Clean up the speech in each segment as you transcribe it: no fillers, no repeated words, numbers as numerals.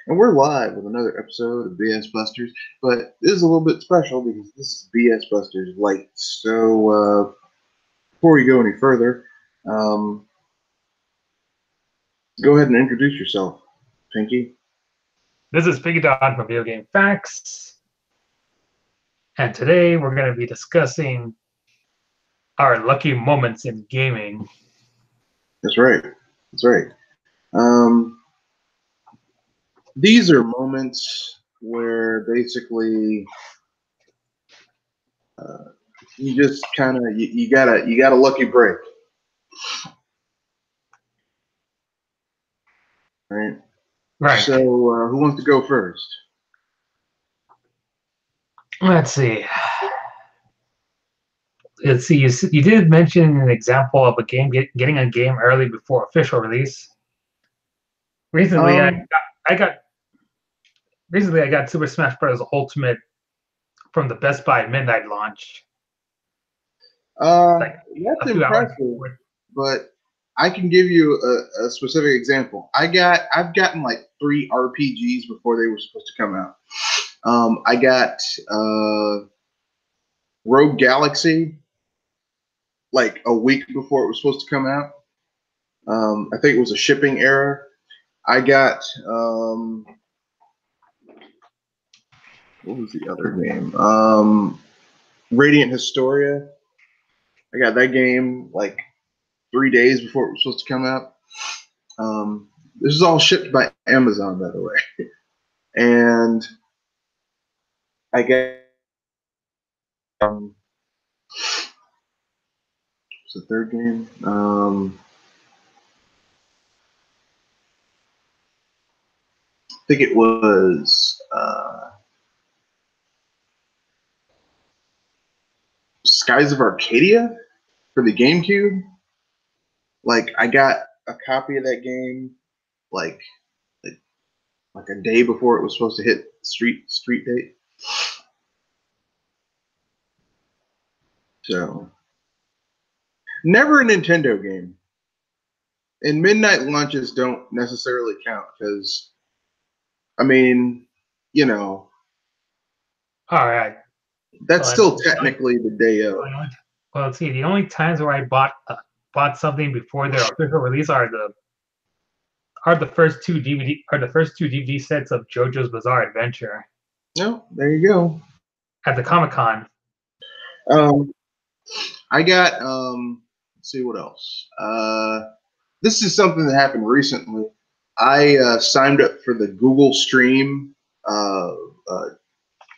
And we're live with another episode of BS Busters, but this is a little bit special because this is BS Busters Lite. So before we go any further, go ahead and introduce yourself, Pinky. This is Pinky Don from Video Game Facts, and today we're going to be discussing our lucky moments in gaming. That's right. That's right. These are moments where basically you just kind of you got a lucky break, right? Right. So who wants to go first? Let's see. You did mention an example of a game getting a game early before official release. Recently, I got Super Smash Bros. Ultimate from the Best Buy midnight launch. That's impressive, but I can give you a specific example. I've gotten like 3 RPGs before they were supposed to come out. I got Rogue Galaxy like a week before it was supposed to come out. I think it was a shipping error. I got what was the other game? Radiant Historia. I got that game like 3 days before it was supposed to come out. This is all shipped by Amazon, by the way. And I get what's the third game? I think it was Skies of Arcadia for the GameCube. Like I got a copy of that game like a day before it was supposed to hit street date. So never a Nintendo game. And midnight launches don't necessarily count because, I mean, you know. All right. That's still technically the day of. Well, let's see. The only times where I bought something before their official release are the first two DVD sets of JoJo's Bizarre Adventure. No, there you go. At the Comic-Con. I got let's see what else. This is something that happened recently. I signed up for the Google Stream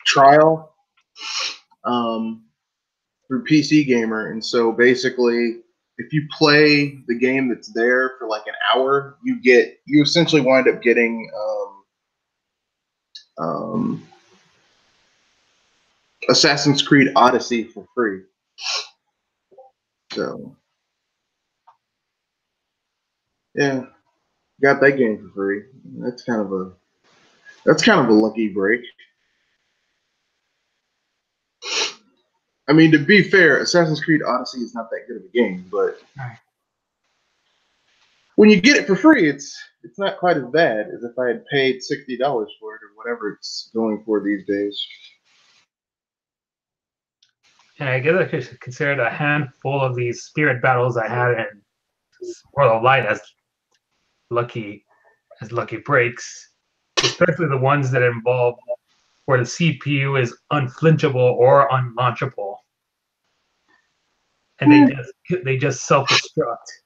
trial through PC Gamer, and so basically, if you play the game that's there for like an hour, you essentially wind up getting Assassin's Creed Odyssey for free. So yeah, got that game for free. That's kind of a lucky break. I mean, to be fair, Assassin's Creed Odyssey is not that good of a game, but when you get it for free, it's not quite as bad as if I had paid $60 for it or whatever it's going for these days. And I guess I could consider a handful of these spirit battles I had in World of Light as lucky breaks, especially the ones that involve where the CPU is unflinchable or unlaunchable, and they just self-destruct.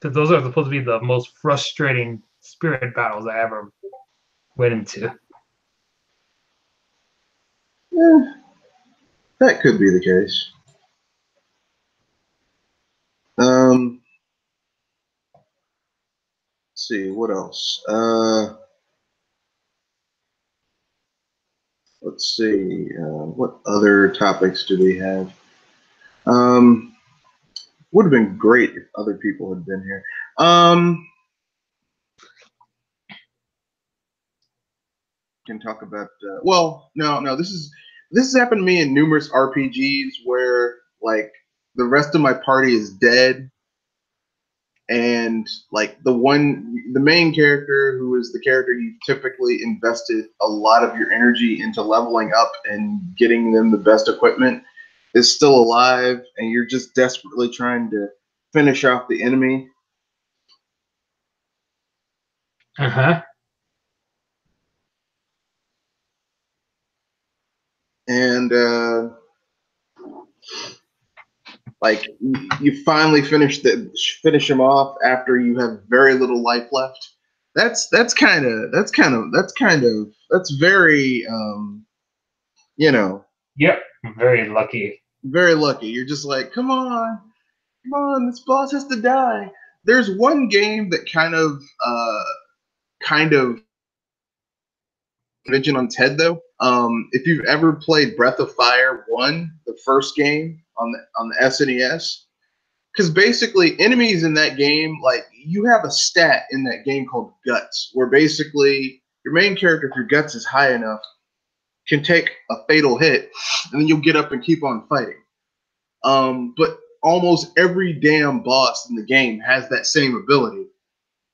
Because those are supposed to be the most frustrating spirit battles I ever went into. Yeah, that could be the case. Let's see, what else? Let's see, what other topics do we have? Would have been great if other people had been here. Can talk about well, no, this has happened to me in numerous RPGs where like the rest of my party is dead and like the main character, who is the character you've typically invested a lot of your energy into leveling up and getting them the best equipment, is still alive, and you're just desperately trying to finish off the enemy. Uh-huh. And like you finally finish him off after you have very little life left. That's very you know, Yep. I'm very lucky. very lucky. You're just like, come on, this boss has to die. There's one game that kind of mention on TED though. If you've ever played Breath of Fire 1, the first game on the SNES, because basically enemies in that game, like you have a stat in that game called Guts, where basically your main character, if your Guts is high enough, can take a fatal hit, and then you'll get up and keep on fighting. But almost every damn boss in the game has that same ability.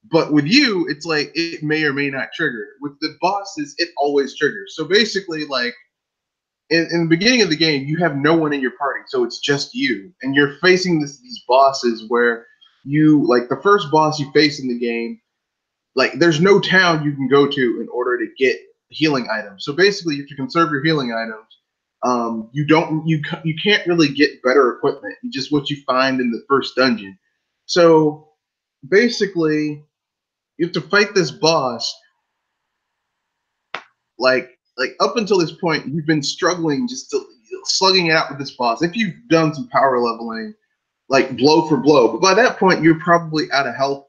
But with you, it's like it may or may not trigger. With the bosses, it always triggers. So basically, like in the beginning of the game, you have no one in your party, so it's just you, and you're facing these bosses where you like the first boss you face in the game. Like, there's no town you can go to in order to get healing items. So basically, you have to conserve your healing items. You can't really get better equipment. Just what you find in the first dungeon. So basically, you have to fight this boss. Like up until this point, you've been struggling just to slugging it out with this boss. If you've done some power leveling, like blow for blow, but by that point, you're probably out of health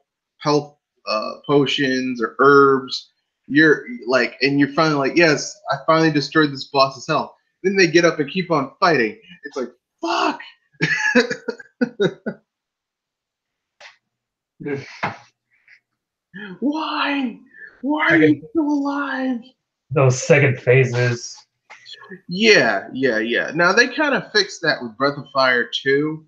potions or herbs. You're like, and you're finally like, yes, I finally destroyed this boss's health. Then they get up and keep on fighting. It's like, fuck. Why? Why are you still alive? Those second phases. Yeah. Now they kind of fixed that with Breath of Fire 2,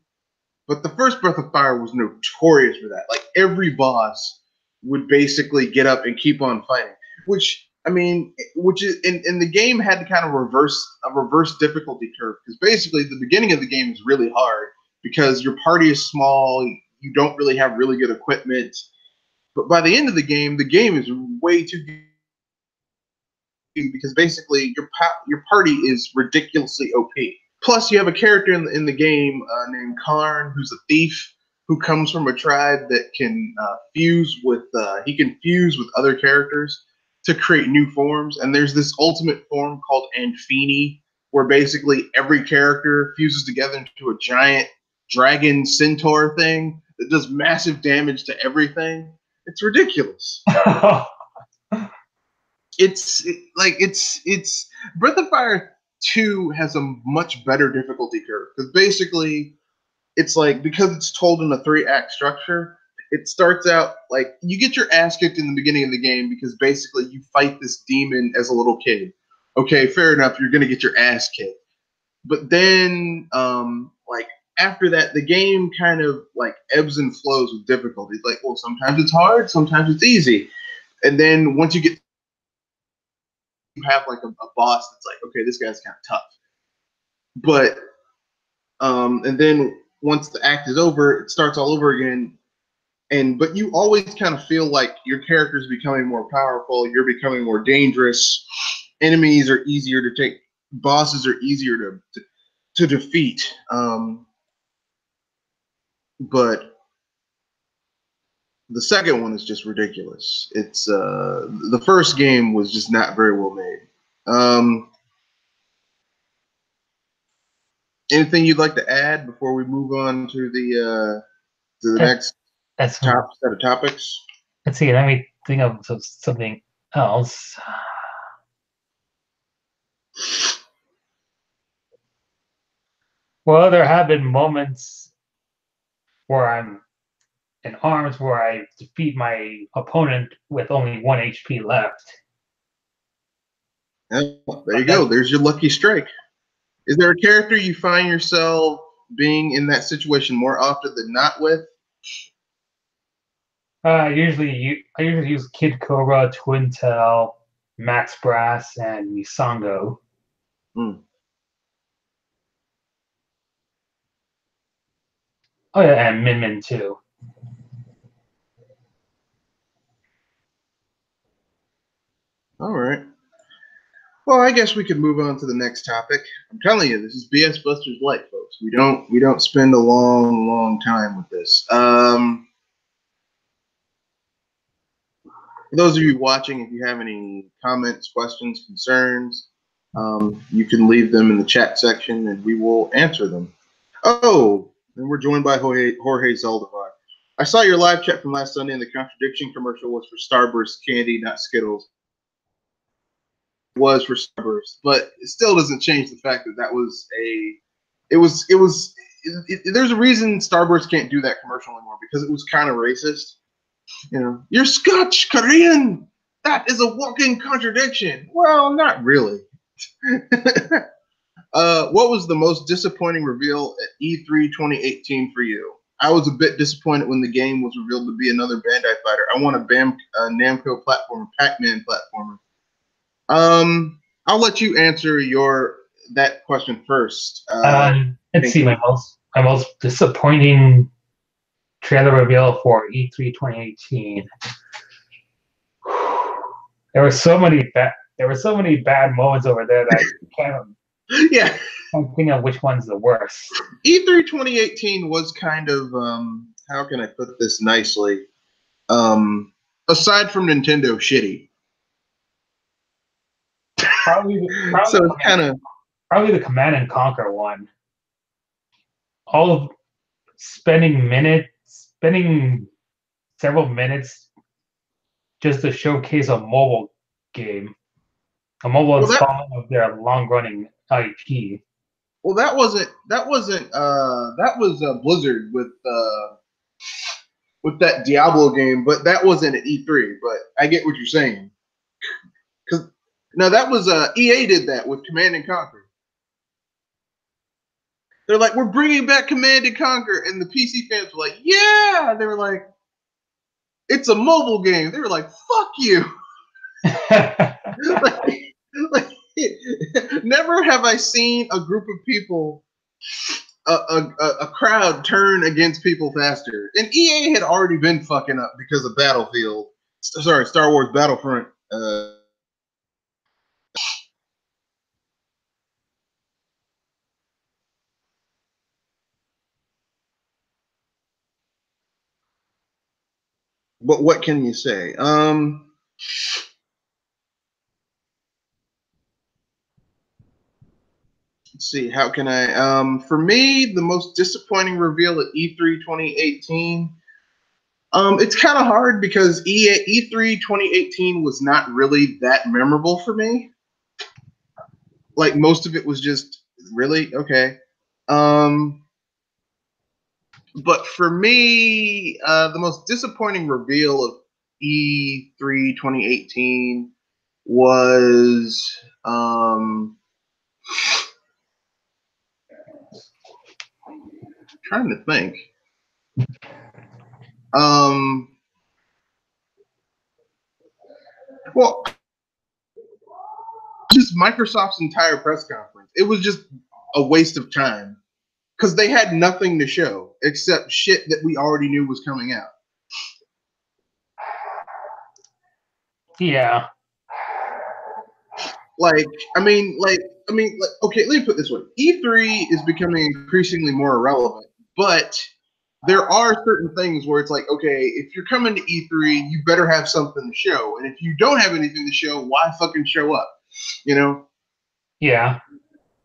but the first Breath of Fire was notorious for that. Like every boss would basically get up and keep on fighting, which is and the game had to kind of reverse difficulty curve, because basically the beginning of the game is really hard because your party is small, you don't really have really good equipment, but by the end of the game is way too good, because basically your party is ridiculously OP. Plus, you have a character in the game named Karn, who's a thief who comes from a tribe that can fuse with other characters to create new forms. And there's this ultimate form called Anfini, where basically every character fuses together into a giant dragon centaur thing that does massive damage to everything. It's ridiculous. It's Breath of Fire 2 has a much better difficulty curve, because basically it's like, because it's told in a 3-act structure, it starts out like you get your ass kicked in the beginning of the game because basically you fight this demon as a little kid. Okay, fair enough, you're gonna get your ass kicked. But then like after that, the game kind of like ebbs and flows with difficulty. Like, well, sometimes it's hard, sometimes it's easy. And then once you have like a boss that's like, okay, this guy's kind of tough. But and then once the act is over, it starts all over again. But you always kind of feel like your character's becoming more powerful, you're becoming more dangerous. Enemies are easier to take, bosses are easier to defeat. But the second one is just ridiculous. It's the first game was just not very well made. Anything you'd like to add before we move on to the next set of topics? Let's see. Let me think of something else. Well, there have been moments where I'm in arms where I defeat my opponent with only 1 HP left. Yeah, there you go. There's your lucky strike. Is there a character you find yourself being in that situation more often than not with? I usually use Kid Cobra, Twintel, Max Brass, and Misango. Hmm. Oh yeah, and Min Min too. All right. Well, I guess we could move on to the next topic. I'm telling you, this is BS Busters Light, folks. We don't spend a long time with this. For those of you watching, if you have any comments, questions, concerns, you can leave them in the chat section, and we will answer them. Oh, and we're joined by Jorge Zaldivar. I saw your live chat from last Sunday, and the contradiction commercial was for Starburst candy, not Skittles. Was for Starburst, but it still doesn't change the fact that that was a. There's a reason Starburst can't do that commercial anymore because it was kind of racist. You know, you're Scotch Korean. That is a walking contradiction. Well, not really. What was the most disappointing reveal at E3 2018 for you? I was a bit disappointed when the game was revealed to be another Bandai fighter. I want a Namco platformer, Pac-Man platformer. I'll let you answer that question first. Let's see, my most disappointing trailer reveal for E3 2018. There were so many bad moments over there that I yeah, can't think of which one's the worst. E3 2018 was kind of how can I put this nicely? Aside from Nintendo, shitty. Probably so it's kind of probably the Command and Conquer one. All of spending several minutes just to showcase a mobile game, a mobile installment of their long-running IP. Well, that was Blizzard with that Diablo game, but that wasn't at E3. But I get what you're saying. Because no, that was EA did that with Command and Conquer. They're like, we're bringing back Command and Conquer, and the PC fans were like, yeah. They were like, it's a mobile game. They were like, fuck you. Never have I seen a group of people, a crowd turn against people faster. And EA had already been fucking up because of Star Wars Battlefront. But what can you say? Let's see. How can I? For me, the most disappointing reveal at E3 2018. It's kind of hard because E3 2018 was not really that memorable for me. Like most of it was just really okay. But for me, the most disappointing reveal of E3 2018 was trying to think. Well, just Microsoft's entire press conference. It was just a waste of time because they had nothing to show except shit that we already knew was coming out. Yeah. Okay, let me put it this way. E3 is becoming increasingly more irrelevant, but there are certain things where it's like, okay, if you're coming to E3, you better have something to show. And if you don't have anything to show, why fucking show up? You know? Yeah.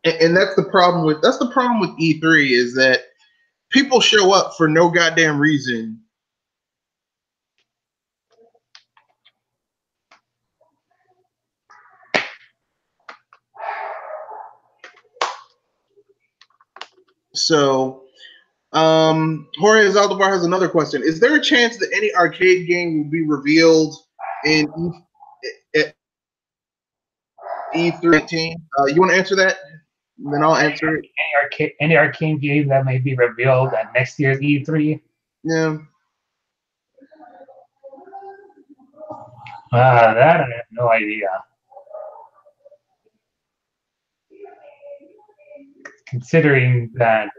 And that's the problem with E3 is that people show up for no goddamn reason. So Jorge Zaldivar has another question. Is there a chance that any arcade game will be revealed in E3? You want to answer that? And then I'll answer it. Any arcade game that may be revealed at next year's E3? Yeah. That I have no idea. Considering that,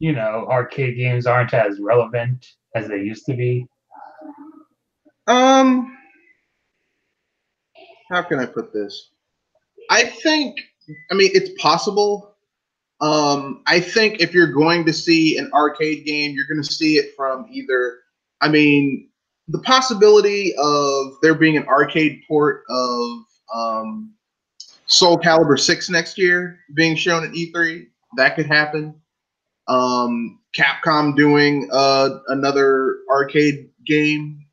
arcade games aren't as relevant as they used to be. How can I put this? I mean, it's possible. I think if you're going to see an arcade game, you're going to see it from either, I mean, the possibility of there being an arcade port of Soul Calibur 6 next year being shown at E3, that could happen. Capcom doing another arcade game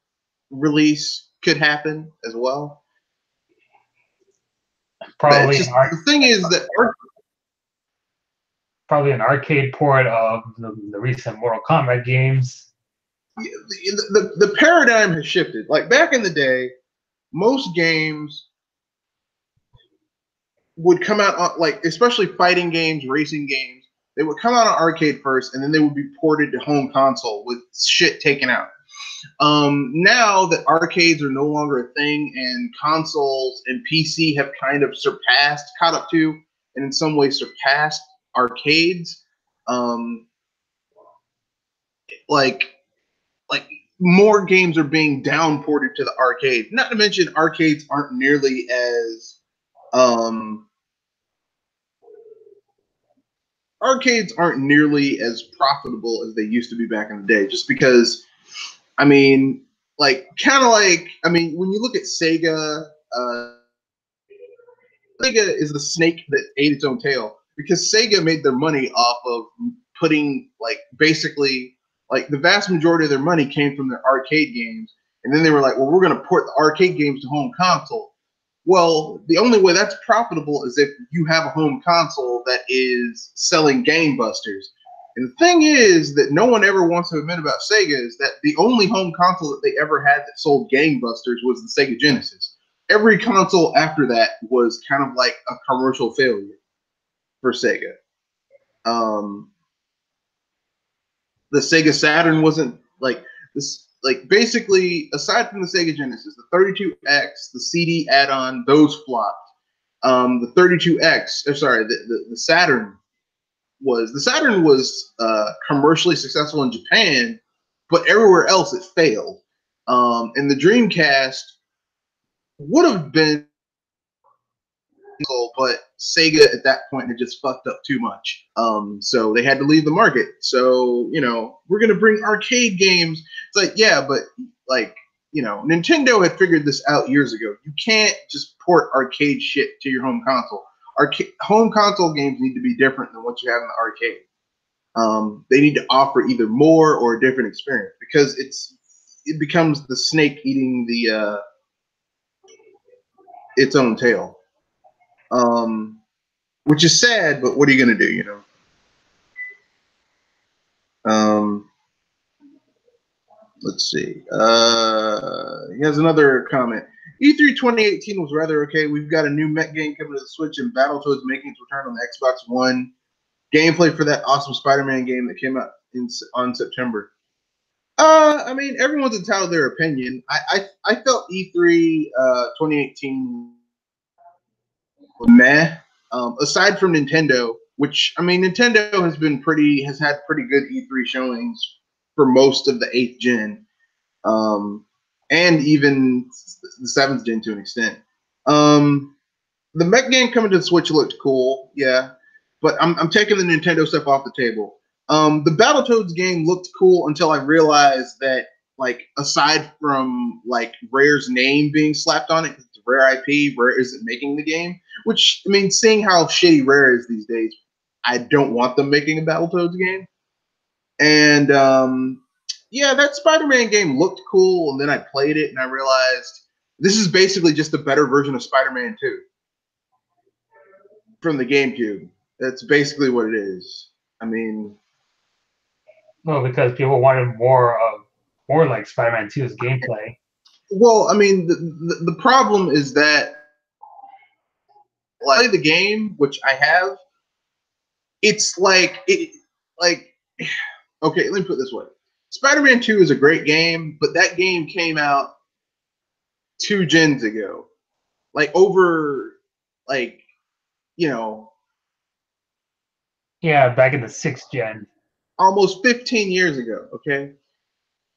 release could happen as well. Probably The thing is that probably an arcade port of the recent Mortal Kombat games. the paradigm has shifted. Like back in the day, most games would come out on, like, especially fighting games, racing games, they would come out on arcade first, and then they would be ported to home console with shit taken out. Now that arcades are no longer a thing, and consoles and PC have kind of caught up to, and in some ways surpassed arcades, like more games are being downported to the arcade. Not to mention arcades aren't nearly as profitable as they used to be back in the day, just because, I mean, when you look at Sega, Sega is the snake that ate its own tail, because Sega made their money off of putting, basically, the vast majority of their money came from their arcade games, and then they were like, well, we're going to port the arcade games to home console. Well, the only way that's profitable is if you have a home console that is selling gangbusters. And the thing is that no one ever wants to admit about Sega is that the only home console that they ever had that sold gangbusters was the Sega Genesis. Every console after that was kind of like a commercial failure for Sega. The Sega Saturn wasn't like this. Basically, aside from the Sega Genesis, the 32X, the CD add-on, those flopped. The 32X, the Saturn was commercially successful in Japan, but everywhere else it failed. And the Dreamcast would have been, but Sega at that point had just fucked up too much. So they had to leave the market. So, we're going to bring arcade games. It's like, yeah, but Nintendo had figured this out years ago. You can't just port arcade shit to your home console. Home console games need to be different than what you have in the arcade. They need to offer either more or a different experience, because it becomes the snake eating its own tail. Which is sad, but what are you going to do, Let's see. He has another comment. E3 2018 was rather okay. We've got a new mech game coming to the Switch, and Battletoads making its return on the Xbox One. Gameplay for that awesome Spider-Man game that came out on September. I mean, everyone's entitled to their opinion. I felt E3 2018 was meh. Aside from Nintendo, which, I mean, Nintendo has had pretty good E3 showings for most of the 8th gen, and even the 7th gen to an extent. The mech game coming to the Switch looked cool, yeah, but I'm taking the Nintendo stuff off the table. The Battletoads game looked cool until I realized that, aside from Rare's name being slapped on it, it's Rare IP, Rare isn't making the game. Which, I mean, seeing how shitty Rare is these days, I don't want them making a Battletoads game. And yeah, that Spider-Man game looked cool, and then I played it and I realized this is basically just a better version of Spider-Man 2 from the GameCube. That's basically what it is. I mean, well, because people wanted more like Spider-Man 2's gameplay. Well, I mean, the problem is that play the game, which I have. It's okay. Let me put it this way: Spider-Man 2 is a great game, but that game came out 2 gens ago, like over, like, you know, Yeah, back in the 6th gen. almost 15 years ago. Okay,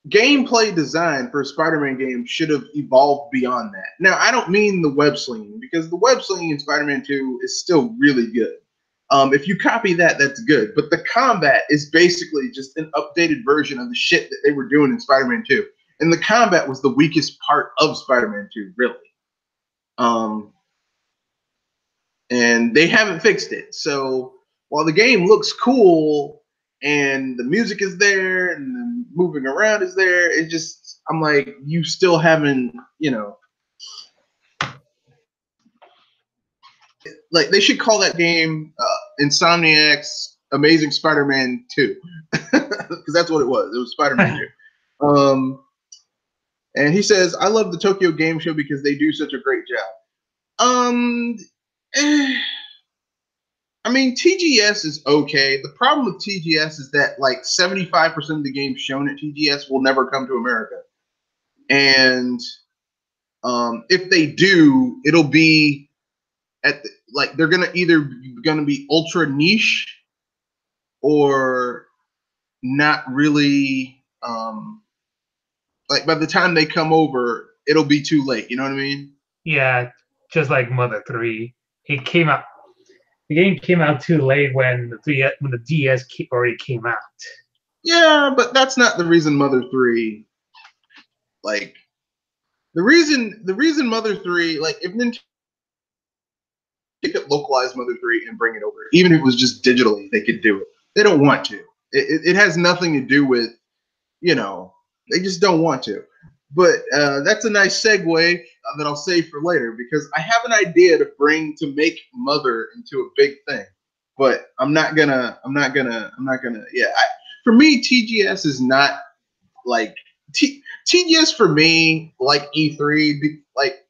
gameplay design for a Spider-Man game should have evolved beyond that. Now, I don't mean the web slinging, because the web slinging in Spider-Man 2 is still really good. If you copy that, that's good. But the combat is basically just an updated version of the shit that they were doing in Spider-Man 2. And the combat was the weakest part of Spider-Man 2, really. Um, and they haven't fixed it. So while the game looks cool and the music is there and the moving around is there, it just, I'm like, you still haven't, like, they should call that game Insomniac's Amazing Spider-Man 2, because that's what it was. It was Spider-Man 2. And he says, I love the Tokyo Game Show because they do such a great job. Eh, I mean, TGS is okay. The problem with TGS is that like 75% of the games shown at TGS will never come to America. And if they do, it'll be like they're gonna be ultra niche or not really. Like by the time they come over, it'll be too late. You know what I mean? Yeah, just like Mother 3. It came out. The game came out too late when the DS already came out. Yeah, but that's not the reason Mother 3, like, the reason Mother 3, like, if Nintendo could localize Mother 3 and bring it over, even if it was just digitally, they could do it. They don't want to. It has nothing to do with, they just don't want to. But that's a nice segue that I'll save for later, because I have an idea to make Mother into a big thing. But I'm not gonna. Yeah, for me, TGS is not like TGS for me, like E3, like,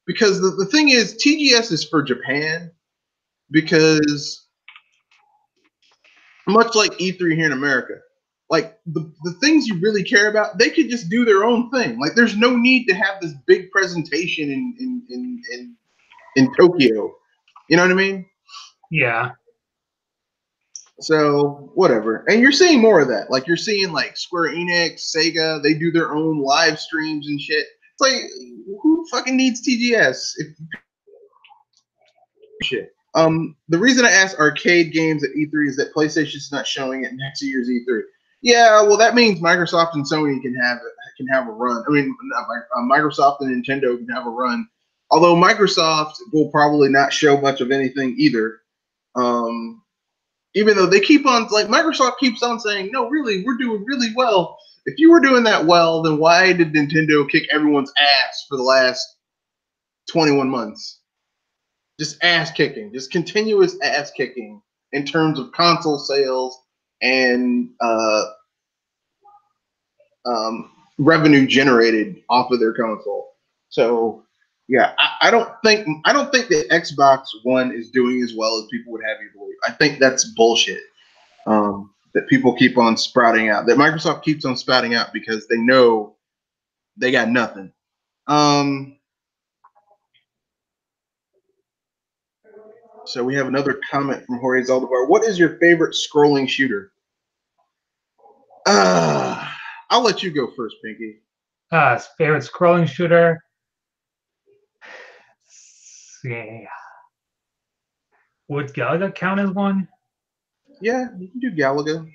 because the thing is, TGS is for Japan, because much like E3 here in America, like the things you really care about, they could just do their own thing. Like, there's no need to have this big presentation in Tokyo. You know what I mean? Yeah. So whatever. And you're seeing more of that. Like, you're seeing like Square Enix, Sega, they do their own live streams and shit. It's like, who fucking needs TGS? Shit. The reason I asked arcade games at E3 is that PlayStation's not showing it next year's E3. Yeah, well, that means Microsoft and Sony can have a run. I mean, Microsoft and Nintendo can have a run. Although Microsoft will probably not show much of anything either. Even though they keep on, like, Microsoft keeps on saying, no, really, we're doing really well. If you were doing that well, then why did Nintendo kick everyone's ass for the last 21 months? Just ass kicking, just continuous ass kicking in terms of console sales and revenue generated off of their console. So yeah, I don't think that Xbox One is doing as well as people would have you believe. I think that's bullshit. That people keep on sprouting out, that Microsoft keeps on spouting out, because they know they got nothing. So we have another comment from Jorge Zaldivar. What is your favorite scrolling shooter? I'll let you go first, Pinky. Favorite scrolling shooter. Yeah. Would Galaga count as one? Yeah, you can do Galaga.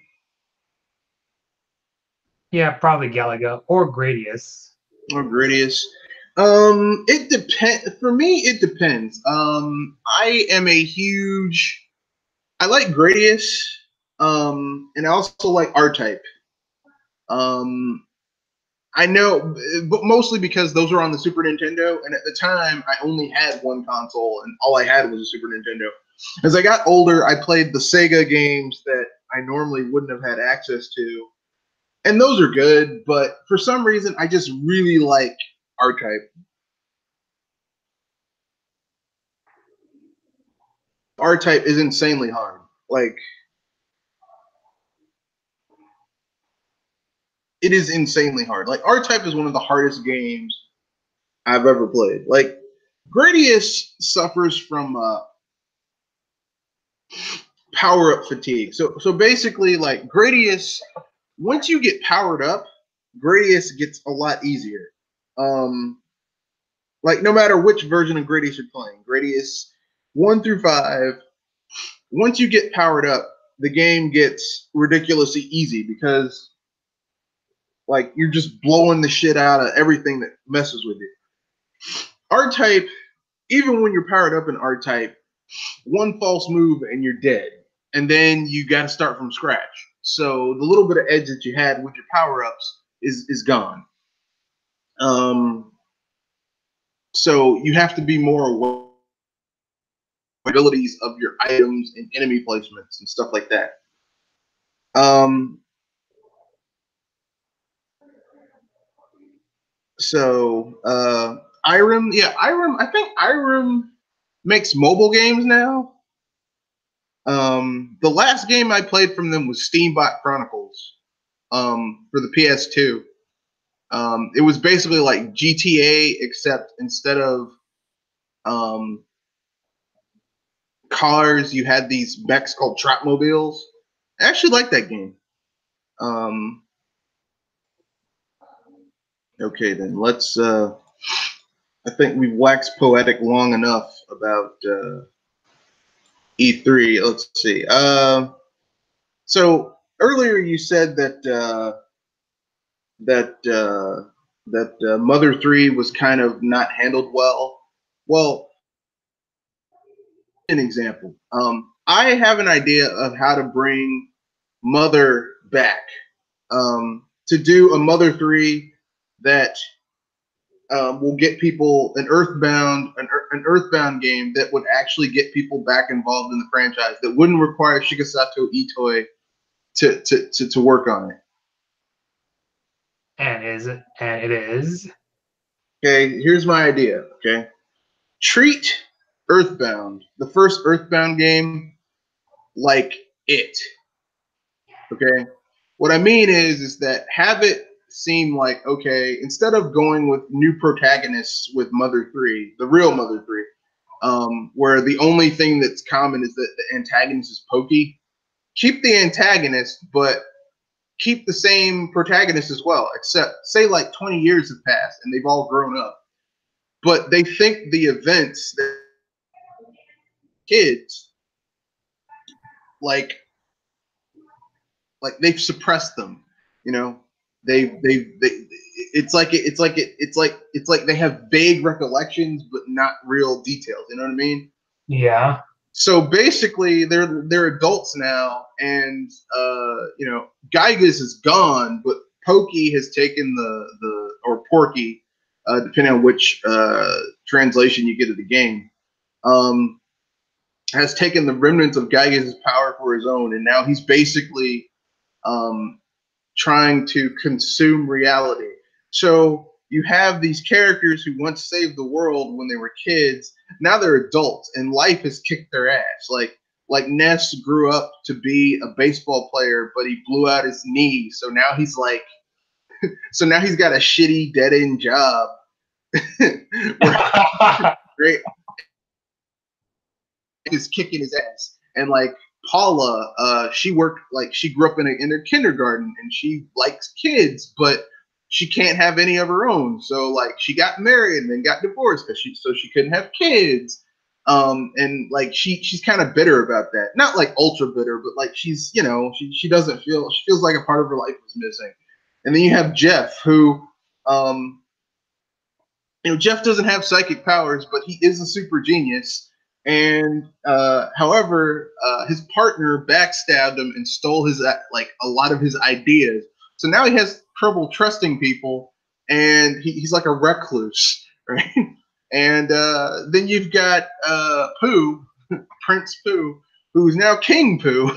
Yeah, probably Galaga or Gradius. Or Gradius. It depends. For me, it depends. I like Gradius. And I also like R-Type. Um, I know, but mostly because those are on the Super Nintendo, and at the time, I only had one console, and all I had was a Super Nintendo. As I got older, I played the Sega games that I normally wouldn't have had access to, and those are good. But for some reason, I just really like R-Type. R-Type is insanely hard. Like, it is insanely hard. Like, R-Type is one of the hardest games I've ever played. Like Gradius suffers from power up fatigue. So basically, like Gradius, once you get powered up, Gradius gets a lot easier. Um, like no matter which version of Gradius you're playing, Gradius 1 through 5. Once you get powered up, the game gets ridiculously easy because like you're just blowing the shit out of everything that messes with you. R type, even when you're powered up in R type, one false move and you're dead. And then you got to start from scratch. So the little bit of edge that you had with your power ups is gone. So you have to be more aware of abilities of your items and enemy placements and stuff like that. Irem, yeah, Irem. I think Irem makes mobile games now. The last game I played from them was Steambot Chronicles for the PS2. It was basically like GTA, except instead of cars, you had these mechs called Trapmobiles. I actually like that game. Okay, then let's. I think we've waxed poetic long enough about E3. Let's see. So earlier you said that Mother 3 was kind of not handled well. Well, an example. I have an idea of how to bring Mother back. To do a Mother 3 that will get people an Earthbound game that would actually get people back involved in the franchise, that wouldn't require Shigesato Itoi to work on it. And it is. Okay, here's my idea. Okay, treat Earthbound, the first Earthbound game, like it. Okay, what I mean is that have it seem like, okay, instead of going with new protagonists with Mother 3, the real Mother 3, where the only thing that's common is that the antagonist is Pokey, keep the antagonist, but keep the same protagonist as well, except say like 20 years have passed and they've all grown up. But they think the events that kids like they've suppressed them, you know. They it's like they have vague recollections but not real details, you know what I mean? Yeah. So basically they're adults now, and you know, Gygas is gone, but Pokey has taken the or Porky, depending on which translation you get of the game, has taken the remnants of Gygas' power for his own, and now he's basically trying to consume reality. So you have these characters who once saved the world when they were kids. Now they're adults, and life has kicked their ass. Like Ness grew up to be a baseball player, but he blew out his knee. So now he's like, so now he's got a shitty dead end job. Great, is kicking his ass. And like Paula, she worked, like she grew up in a kindergarten, and she likes kids, but she can't have any of her own. So like she got married and then got divorced because she couldn't have kids. And like she's kind of bitter about that. Not like ultra bitter, but like she's, you know, she doesn't feel, she feels like a part of her life was missing. And then you have Jeff, who you know, Jeff doesn't have psychic powers, but he is a super genius. And however, his partner backstabbed him and stole his like a lot of his ideas. So now he has trouble trusting people, and he's like a recluse, right? And then you've got Pooh, Prince Pooh, who's now King Pooh,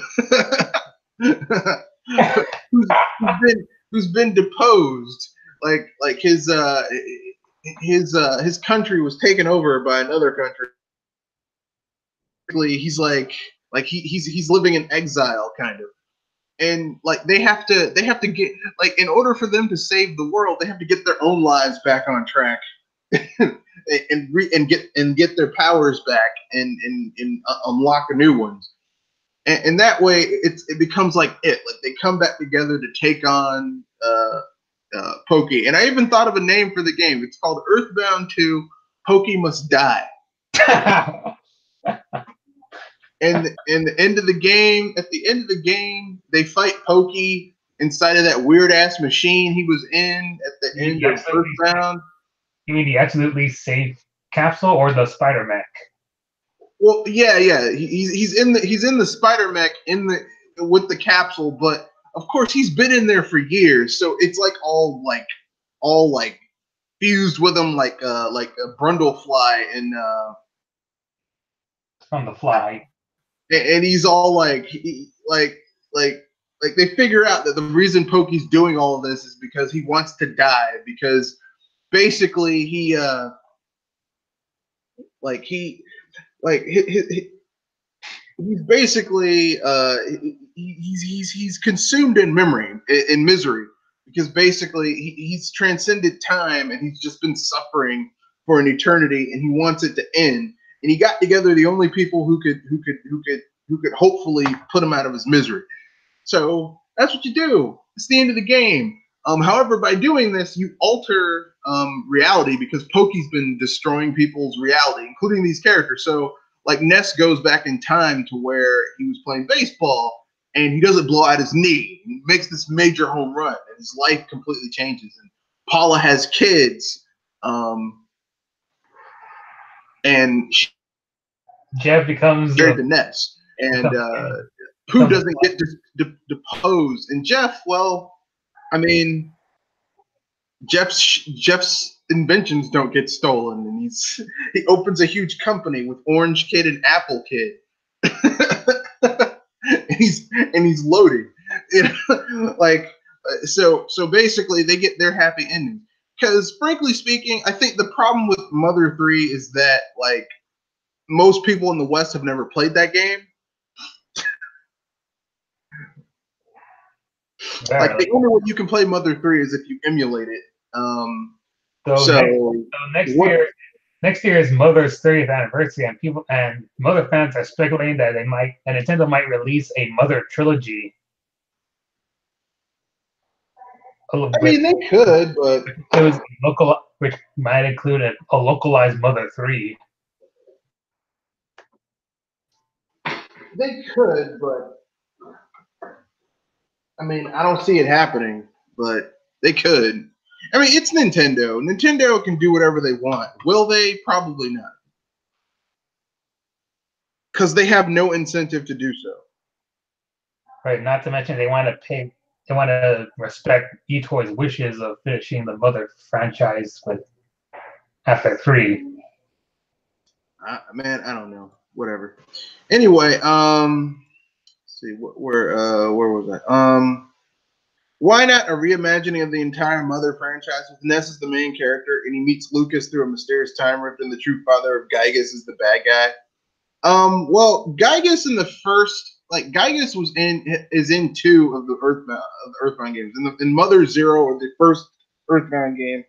who's been deposed. Like his country was taken over by another country. He's like he's living in exile, kind of. And like they have to get, like, in order for them to save the world, they have to get their own lives back on track. and get their powers back and unlock new ones. And that way it becomes like they come back together to take on Pokey. And I even thought of a name for the game. It's called Earthbound 2 Pokey Must Die. And the end of the game, at the end of the game, they fight Pokey inside of that weird ass machine he was in at the end of Earthbound. You mean the absolutely safe capsule or the spider mech? Well, yeah. He's in the spider mech with the capsule, but of course he's been in there for years, so it's like all fused with him like a Brundlefly and on the fly. And he's all like they figure out that the reason Pokey's doing all of this is because he wants to die, because basically he's basically he's consumed in misery, because basically he's transcended time and he's just been suffering for an eternity and he wants it to end. And he got together the only people who could hopefully put him out of his misery. So that's what you do. It's the end of the game. However, by doing this, you alter reality, because Pokey's been destroying people's reality, including these characters. So like Ness goes back in time to where he was playing baseball and he doesn't blow out his knee. He makes this major home run and his life completely changes. And Paula has kids. And Jeff becomes married to Ness, and Pooh doesn't get deposed. And Jeff, well, I mean, Jeff's inventions don't get stolen, and he opens a huge company with Orange Kid and Apple Kid, and he's loading, so basically they get their happy ending. Because frankly speaking, I think the problem with Mother 3 is that like most people in the West have never played that game. Like the only way you can play Mother 3 is if you emulate it. So next year is Mother's 30th anniversary, and Mother fans are speculating that Nintendo might release a Mother trilogy. I mean, they could, but it was which might include a localized Mother 3. They could, but I mean, I don't see it happening, but they could. I mean, it's Nintendo. Nintendo can do whatever they want. Will they? Probably not. Because they have no incentive to do so. Right, not to mention they want to respect eToy's wishes of finishing the Mother franchise after 3. Man, I don't know. Whatever. Anyway, let's see, where was I? Why not a reimagining of the entire Mother franchise with Ness as the main character, and he meets Lucas through a mysterious time rift, and the true father of Gygas is the bad guy? Well, Gygas in the first, Gygas is in 2 of the Earthbound games. In Mother 0, or the first Earthbound game,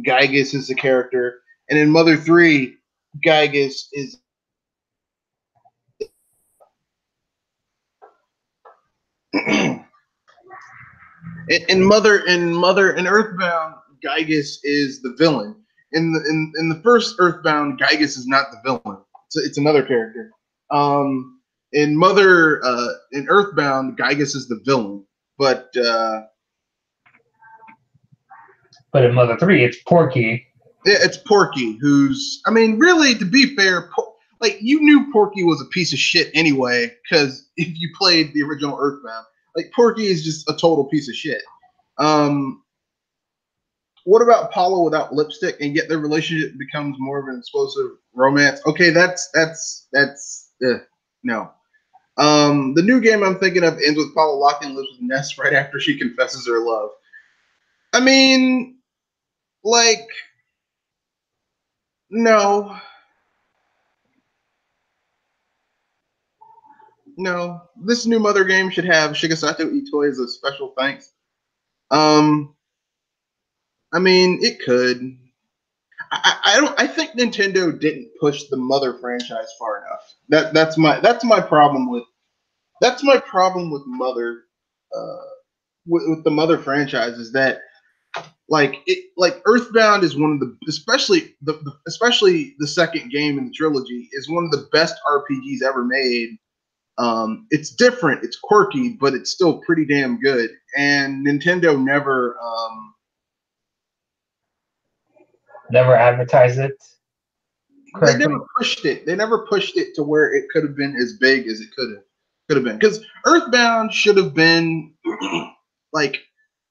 Gygas is the character, and in Mother 3, Gygas is in Earthbound, Gygas is the villain. In the first Earthbound, Gygas is not the villain. It's another character. In Earthbound, Gygas is the villain, but in Mother 3, it's Porky. Yeah, it's Porky, who's, I mean, really, to be fair, you knew Porky was a piece of shit anyway, because if you played the original Earthbound, Porky is just a total piece of shit. What about Paula without lipstick, and yet their relationship becomes more of an explosive romance? Okay, that's no. The new game I'm thinking of ends with Paula locking lips with Ness right after she confesses her love. I mean, no. No, this new Mother game should have Shigesato Itoi as a special thanks. I mean, it could. I don't. I think Nintendo didn't push the Mother franchise far enough. That's my problem with Mother. Uh, with the Mother franchise is that like Earthbound is one of the especially the second game in the trilogy is one of the best RPGs ever made. It's different, it's quirky, but it's still pretty damn good. And Nintendo never advertise it they correctly. never pushed it. They never pushed it to where it could have been as big as it could have been. Because Earthbound should have been like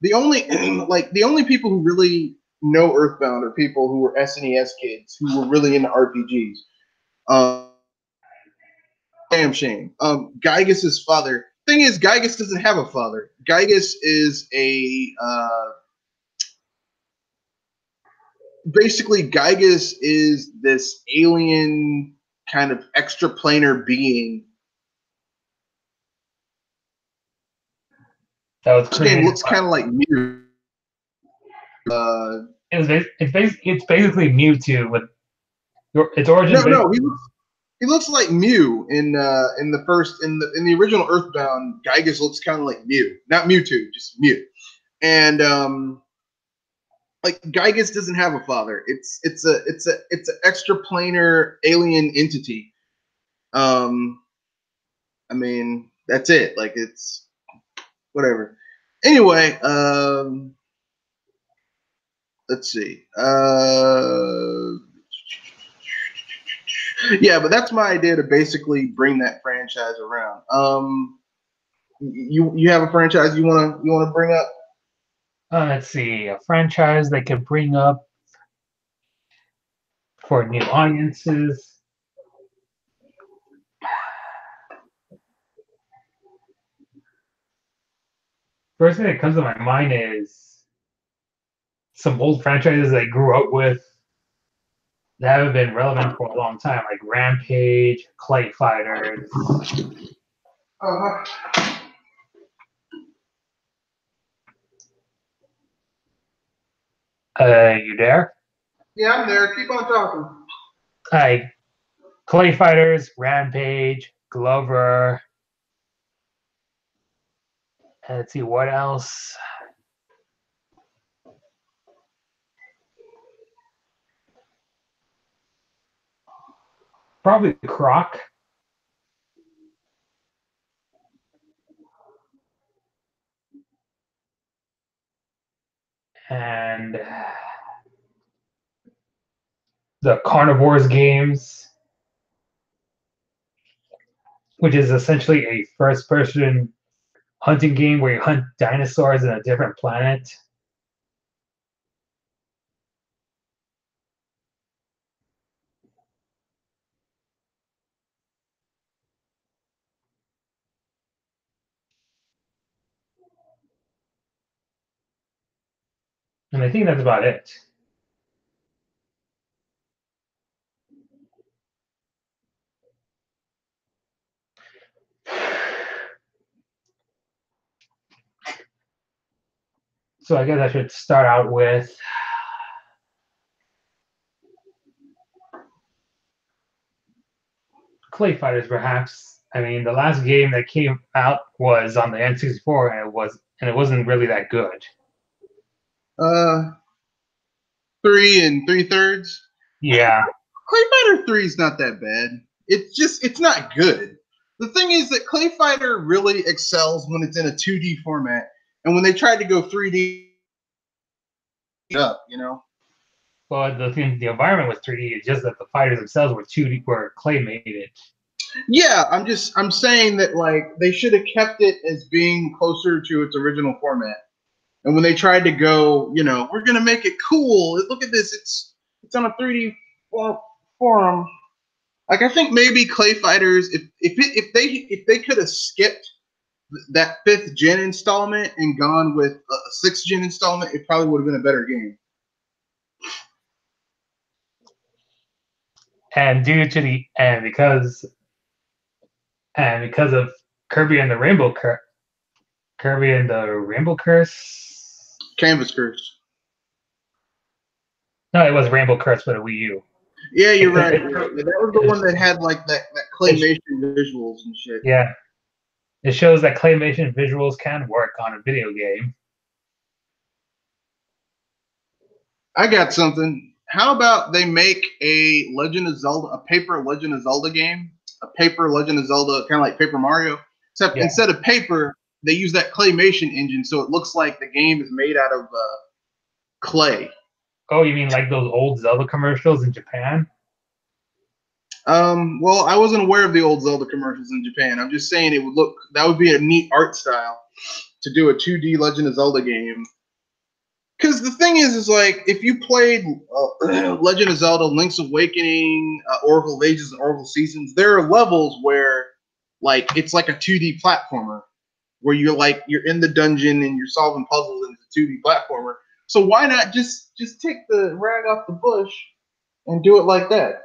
the only people who really know Earthbound are people who were SNES kids who were really into RPGs. Damn shame. Gygas's father. Thing is, Gygas doesn't have a father. Gygas is basically Gygas is this alien kind of extraplanar being. That was This game created looks by, kind of like Mew. it's basically Mewtwo with its origin. No, he looks like Mew in the original Earthbound. Gygas looks kind of like Mew, not Mewtwo, just Mew. And like Gygas doesn't have a father. It's an extraplanar alien entity. I mean that's it. Like it's whatever. Anyway, let's see. Yeah, but that's my idea to basically bring that franchise around. You have a franchise you wanna bring up? Let's see, a franchise they could bring up for new audiences. First thing that comes to my mind is some old franchises I grew up with that haven't been relevant for a long time, like Rampage, Clay Fighters. Uh-huh. You there? Yeah, I'm there. Keep on talking. Like Clay Fighters, Rampage, Glover. Let's see what else. Probably Croc. And the Carnivores games, which is essentially a first person hunting game where you hunt dinosaurs in a different planet. And I think that's about it. So I guess I should start out with Clay Fighters, perhaps. I mean, the last game that came out was on the N64, and it wasn't really that good. Uh, 3 3/3. Yeah, Clay Fighter 3 is not that bad. It's not good. The thing is that Clay Fighter really excels when it's in a 2D format, and when they tried to go 3D up, you know. well, the environment was 3D. It's just that the fighters themselves were 2D, where Clay made it. Yeah, I'm saying that like they should have kept it as being closer to its original format. And when they tried to go, we're gonna make it cool. Look at this. It's on a 3D forum. Like I think maybe Clay Fighters, if they could have skipped that 5th gen installment and gone with a 6th gen installment, it probably would have been a better game. And due to the and because of Kirby and the Kirby and the Rainbow Curse, Canvas Curse. No, it was Rainbow Curse for the Wii U. Yeah, you're It, right. it, Yeah, that was the one that had like that claymation visuals and shit. yeah, it shows that claymation visuals can work on a video game. I got something. How about they make a Legend of Zelda, a paper Legend of Zelda game, a paper Legend of Zelda, kind of like Paper Mario, except Yeah. instead of paper, they use that claymation engine, so it looks like the game is made out of clay. Oh, you mean like those old Zelda commercials in Japan? Well, I wasn't aware of the old Zelda commercials in Japan. I'm just saying that would be a neat art style to do a 2D Legend of Zelda game. Because the thing is like if you played Legend of Zelda, Link's Awakening, Oracle of Ages, and Oracle Seasons, there are levels where like it's like a 2D platformer where you're in the dungeon and you're solving puzzles and it's a 2D platformer. So why not just take the rag off the bush and do it like that?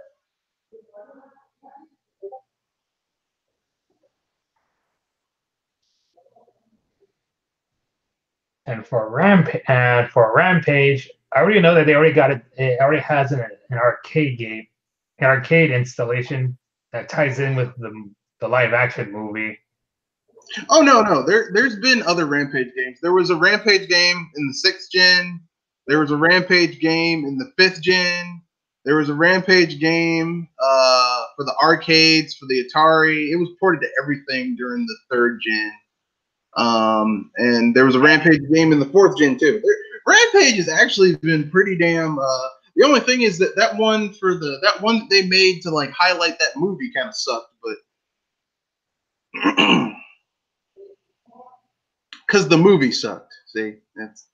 And for Rampage, I already know that they already got it. It already has an arcade game, an arcade installation that ties in with the live action movie. Oh no. There's been other Rampage games. There was a Rampage game in the 6th gen. There was a Rampage game in the 5th gen. There was a Rampage game for the arcades, for the Atari. It was ported to everything during the 3rd gen. And there was a Rampage game in the 4th gen too. Rampage has actually been pretty damn. The only thing is that one that they made to like highlight that movie kind of sucked, but because the movie sucked. See, that's.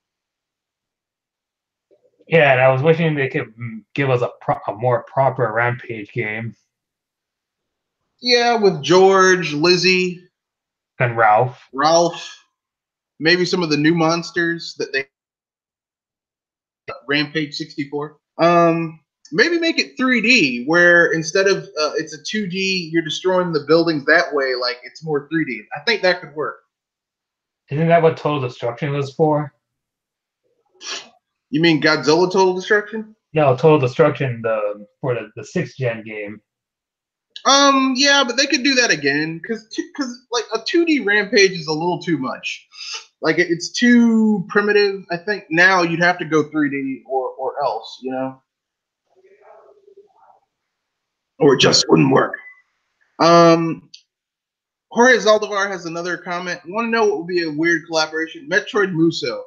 Yeah, and I was wishing they could give us a more proper Rampage game. Yeah, with George, Lizzie, And Ralph, maybe some of the new monsters that they Rampage 64. Maybe make it 3D where instead of it's a 2D, you're destroying the buildings that way. Like it's more 3D. I think that could work. Isn't that what Total Destruction was for? You mean Godzilla Total Destruction? No, Total Destruction for the 6th gen game. Yeah, but they could do that again because like a 2D Rampage is a little too much. Like it's too primitive. I think now you'd have to go 3D or else, or it just wouldn't work. Jorge Zaldivar has another comment. Want to know what would be a weird collaboration? Metroid Muso.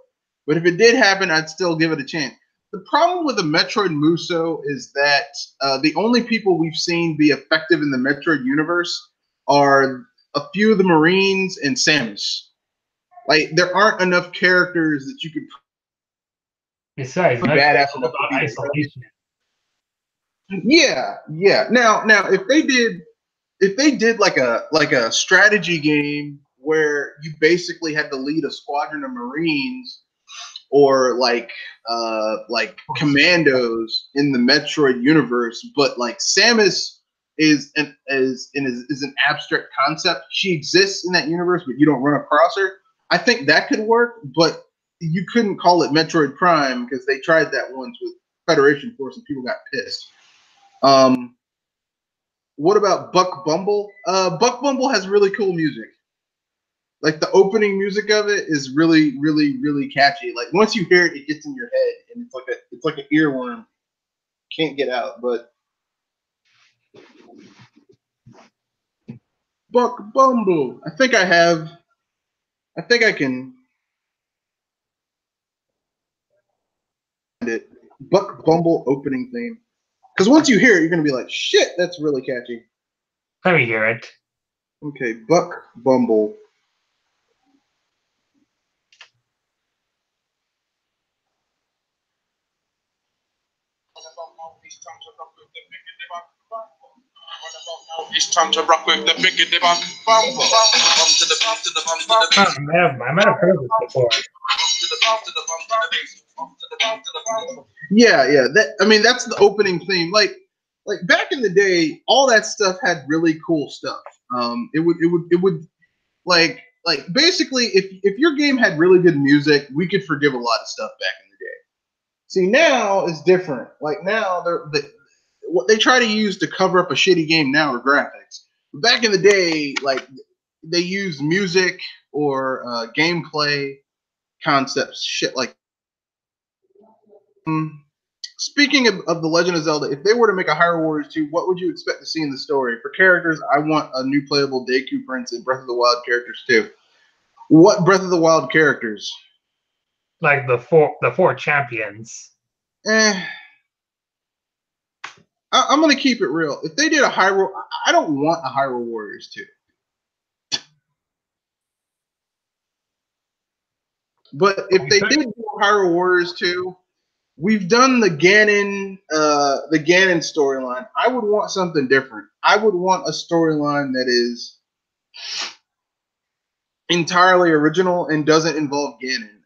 But if it did happen, I'd still give it a chance. The problem with the Metroid Muso is that the only people we've seen be effective in the Metroid universe are a few of the Marines and Samus. Like, there aren't enough characters that you could Besides, badass Metroid's all enough to about be isolation. Yeah. Now, if they did like a strategy game where you basically had to lead a squadron of Marines or like commandos in the Metroid universe, but like Samus is an abstract concept. She exists in that universe, but you don't run across her. I think that could work, but you couldn't call it Metroid Prime because they tried that once with Federation Force and people got pissed. What about Buck Bumble? Buck Bumble has really cool music. Like the opening music of it is really, really, really catchy. Like once you hear it, it gets in your head, and it's like an earworm. Can't get out. But Buck Bumble. I think I can find it. Buck Bumble opening theme. Because once you hear it, you're gonna be like, shit, that's really catchy. Let me hear it. Okay, Buck Bumble. It's time to rock with the biggity bump, bump, bump, bump to the bump to the bump to the bass. I might have heard this before. Bump to the bump to the bump to the bass. Bump to the bump to the bump. Yeah. That's the opening theme. Like back in the day, all that stuff had really cool stuff. It would like basically if your game had really good music, we could forgive a lot of stuff back in the day. See, now it's different. Like now, what they try to use to cover up a shitty game now are graphics. Back in the day, like they used music or gameplay concepts, shit like. Speaking of The Legend of Zelda, if they were to make a Hyrule Warriors 2, what would you expect to see in the story? For characters, I want a new playable Deku Prince and Breath of the Wild characters too. What Breath of the Wild characters? Like the four champions. I'm gonna keep it real. If they did a Hyrule, I don't want a Hyrule Warriors 2. But if they did do a Hyrule Warriors 2, we've done the Ganon storyline. I would want something different. I would want a storyline that is entirely original and doesn't involve Ganon.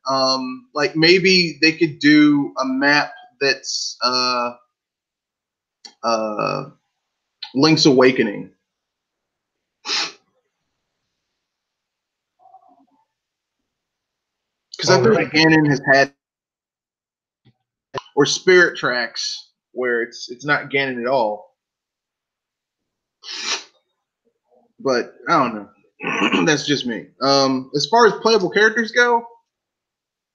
Like maybe they could do a map that's Link's Awakening. Because I feel like Ganon has had, or Spirit Tracks, where it's not Ganon at all. But I don't know. That's just me. As far as playable characters go,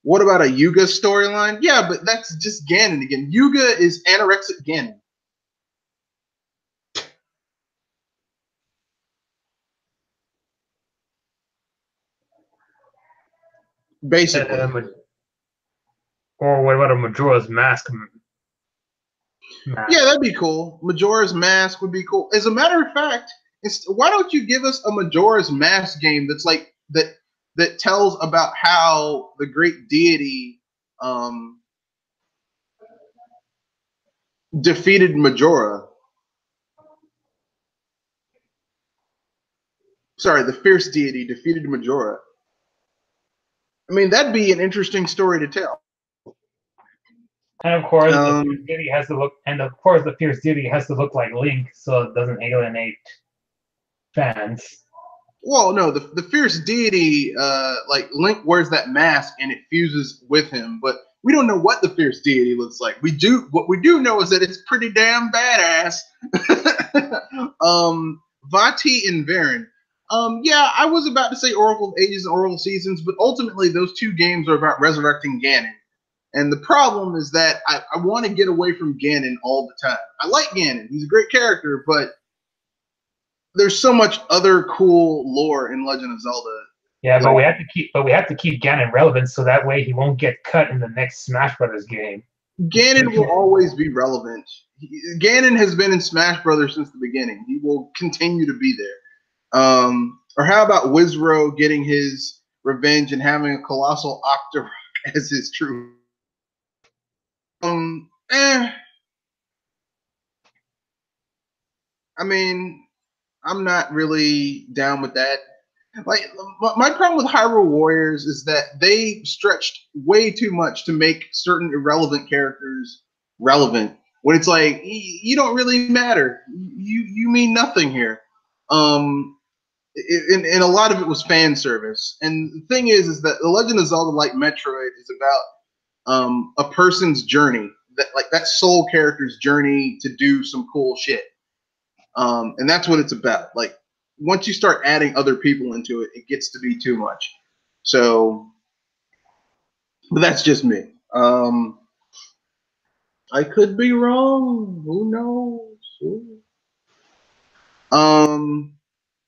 what about a Yuga storyline? Yeah, but that's just Ganon again. Yuga is anorexic Ganon. Basically. Or what about a Majora's Mask? Yeah, that'd be cool. Majora's Mask would be cool. As a matter of fact, why don't you give us a Majora's Mask game that's like that tells about how the great deity defeated Majora. Sorry, the fierce deity defeated Majora. I mean, that'd be an interesting story to tell. And of course, the fierce deity has to look. And of course, the fierce deity has to look like Link, so it doesn't alienate fans. Well, no, the fierce deity, like Link wears that mask and it fuses with him, but we don't know what the fierce deity looks like. What we do know is that it's pretty damn badass. Vati and Varen. Yeah, I was about to say Oracle of Ages and Oracle of Seasons, but ultimately those two games are about resurrecting Ganon. And the problem is that I want to get away from Ganon all the time. I like Ganon. He's a great character, but there's so much other cool lore in Legend of Zelda. Yeah, but we have to keep Ganon relevant so that way he won't get cut in the next Smash Brothers game. Ganon will always be relevant. Ganon has been in Smash Brothers since the beginning. He will continue to be there. Or how about Wizrow getting his revenge and having a colossal Octorok as his true? I mean, I'm not really down with that. Like, my problem with Hyrule Warriors is that they stretched way too much to make certain irrelevant characters relevant. When it's like, you don't really matter. You mean nothing here. And a lot of it was fan service. And the thing is that The Legend of Zelda, like Metroid, is about a person's journey, that sole character's journey to do some cool shit. And that's what it's about. Like, once you start adding other people into it, it gets to be too much. So, but that's just me. I could be wrong. Who knows? Let's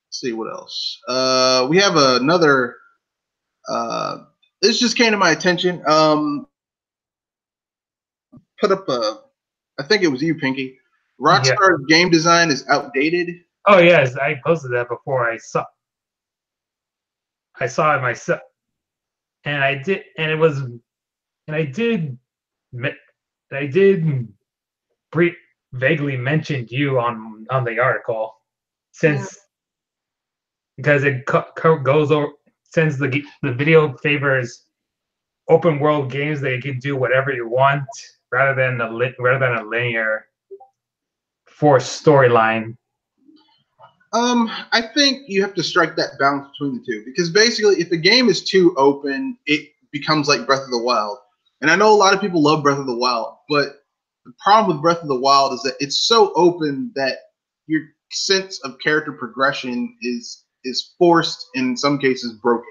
see what else. We have another. This just came to my attention. Put up I think it was you, Pinky. Rockstar's game design is outdated. Oh yes, I posted that before. I saw it myself, and I did vaguely mention you on the article, because it goes over, since the video favors open world games that you can do whatever you want rather than a linear forced storyline. I think you have to strike that balance between the two, because basically if the game is too open, it becomes like Breath of the Wild. And I know a lot of people love Breath of the Wild, but the problem with Breath of the Wild is that it's so open that your sense of character progression is forced, and in some cases broken.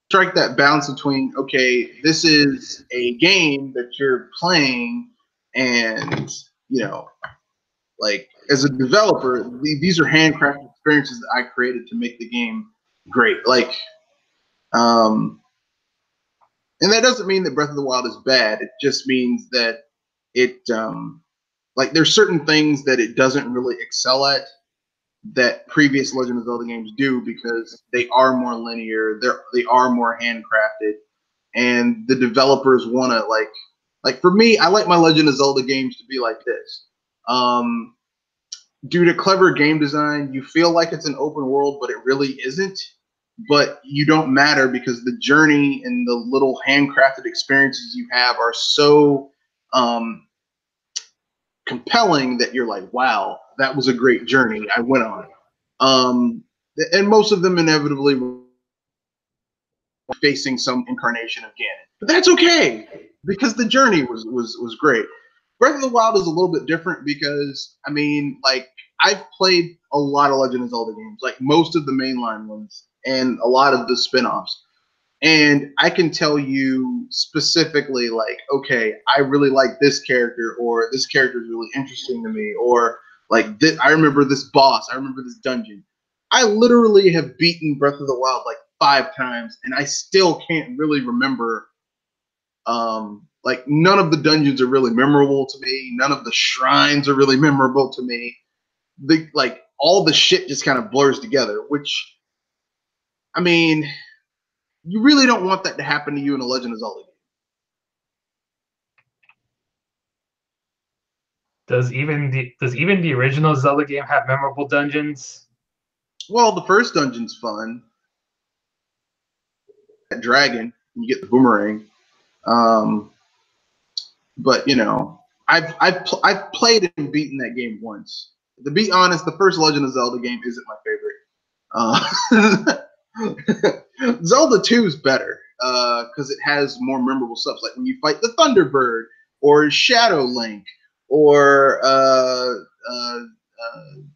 Strike that balance between, okay, this is a game that you're playing, and like as a developer, these are handcrafted experiences that I created to make the game great. Like, and that doesn't mean that Breath of the Wild is bad. It just means that it, like, there's certain things that it doesn't really excel at that previous Legend of Zelda games do, because they are more linear, they are more handcrafted, and the developers want to like for me, I like my Legend of Zelda games to be like this. Due to clever game design, you feel like it's an open world, but it really isn't. But you don't matter, because the journey and the little handcrafted experiences you have are so compelling that you're like, wow, that was a great journey I went on. And most of them inevitably were facing some incarnation of Ganon. But that's okay, because the journey was great. Breath of the Wild is a little bit different because, I mean, like, I've played a lot of Legend of Zelda games, like most of the mainline ones and a lot of the spin-offs. And I can tell you specifically, like, okay, I really like this character, or this character is really interesting to me, or like this, I remember this boss, I remember this dungeon. I literally have beaten Breath of the Wild like 5 times, and I still can't really remember. Like, none of the dungeons are really memorable to me. None of the shrines are really memorable to me. Like, all the shit just kind of blurs together, which, I mean, you really don't want that to happen to you in a Legend of Zelda game. Does even the original Zelda game have memorable dungeons? Well, the first dungeon's fun. That dragon, you get the boomerang. But I've played and beaten that game once. To be honest, the first Legend of Zelda game isn't my favorite. Zelda 2 is better because it has more memorable stuff, like when you fight the Thunderbird or Shadow Link, or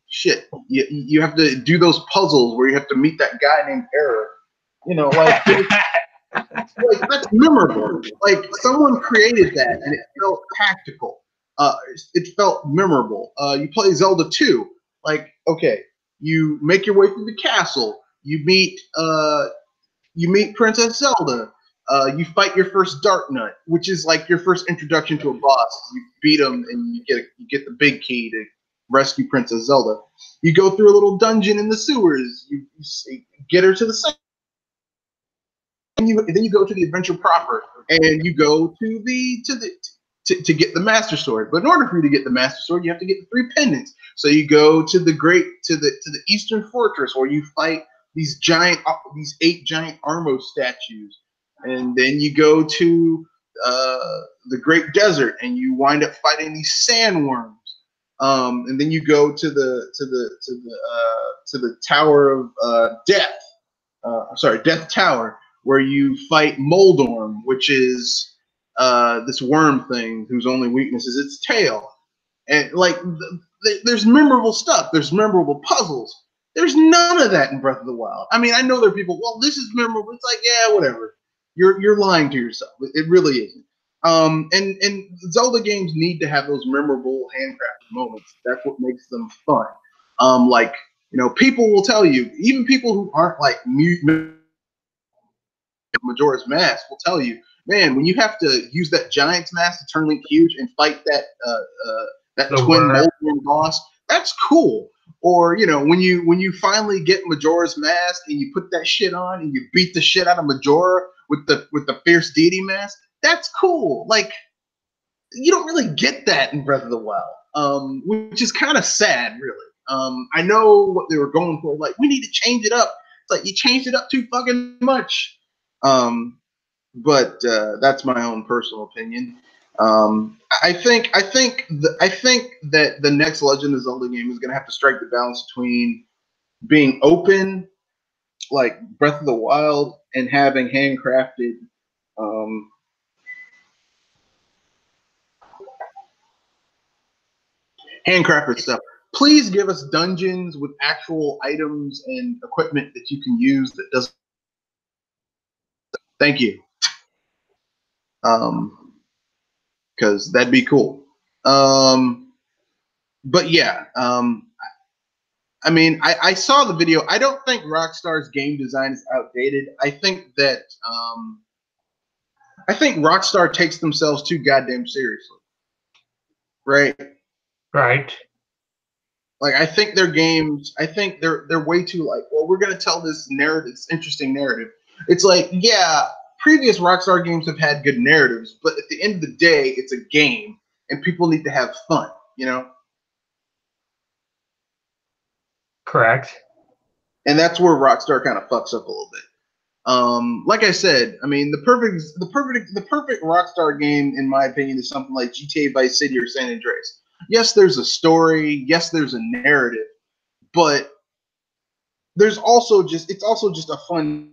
shit. You have to do those puzzles where you have to meet that guy named Error. Like, that's memorable. Like, someone created that, and it felt tactical. It felt memorable. You play Zelda 2, like, okay, you make your way through the castle. You meet Princess Zelda. You fight your first Dark Nut, which is like your first introduction to a boss. You beat him, and you get the big key to rescue Princess Zelda. You go through a little dungeon in the sewers. You get her to the center. And then you go to the adventure proper, and you go to get the Master Sword. But in order for you to get the Master Sword, you have to get the 3 pendants. So you go to the Eastern Fortress, where you fight these 8 giant Armo statues, and then you go to the Great Desert, and you wind up fighting these sandworms. And then you go to the Tower of Death. Death Tower, where you fight Moldorm, which is this worm thing whose only weakness is its tail. And like, there's memorable stuff. There's memorable puzzles. There's none of that in Breath of the Wild. I mean, I know there are people, well, this is memorable. It's like, yeah, whatever. You're lying to yourself. It really isn't. And Zelda games need to have those memorable handcrafted moments. That's what makes them fun. Like, people will tell you, even people who aren't like Majora's Mask will tell you, man, when you have to use that Giant's Mask to turn Link huge and fight that twin Moldorm boss, that's cool. Or when you finally get Majora's Mask and you put that shit on and you beat the shit out of Majora with the fierce deity mask, that's cool. Like, you don't really get that in Breath of the Wild, which is kind of sad, really. I know what they were going for. Like, we need to change it up. It's like, you changed it up too fucking much. But that's my own personal opinion. I think that the next Legend of Zelda game is going to have to strike the balance between being open like Breath of the Wild and having handcrafted stuff. Please give us dungeons with actual items and equipment that you can use that doesn't. Thank you. Because that'd be cool. But yeah, I mean, I saw the video. I don't think Rockstar's game design is outdated. I think Rockstar takes themselves too goddamn seriously. Right? Right. Like, I think their games, I think they're way too like, well, we're gonna tell this narrative, this interesting narrative. It's like, yeah, previous Rockstar games have had good narratives, but at the end of the day, it's a game, and people need to have fun, you know? Correct. And that's where Rockstar kind of fucks up a little bit. Like I said, I mean, the perfect Rockstar game, in my opinion, is something like GTA Vice City or San Andreas. Yes, there's a story. Yes, there's a narrative, but it's also just a fun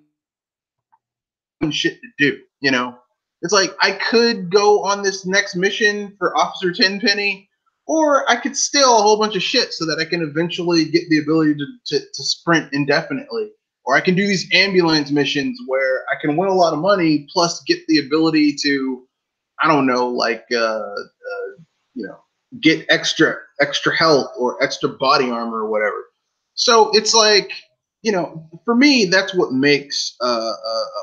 shit to do. You know, it's like I could go on this next mission for Officer Tenpenny, or I could steal a whole bunch of shit so that I can eventually get the ability to sprint indefinitely. Or I can do these ambulance missions where I can win a lot of money plus get the ability to, I don't know, like you know, get extra health or extra body armor or whatever. So it's like, you know, for me, that's what makes a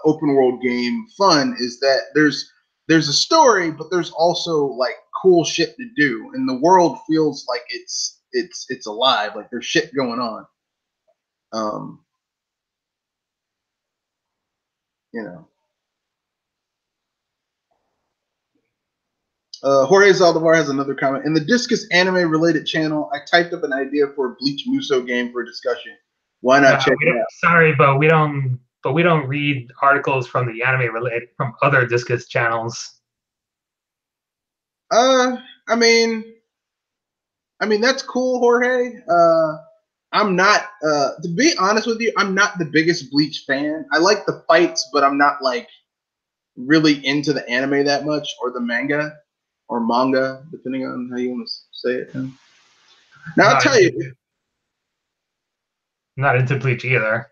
open world game fun, is that there's a story, but there's also like cool shit to do, and the world feels like it's alive, like there's shit going on. You know. Jorge Zaldivar has another comment. In the Discus anime related channel, I typed up an idea for a Bleach Muso game for a discussion. Why not check it out? Sorry, but we don't read articles from the anime related from other Discus channels. I mean that's cool, Jorge. I'm not to be honest with you, I'm not the biggest Bleach fan. I like the fights, but I'm not like really into the anime that much, or the manga, or manga, depending on how you want to say it. Now I'll tell you, I'm not into Bleach either.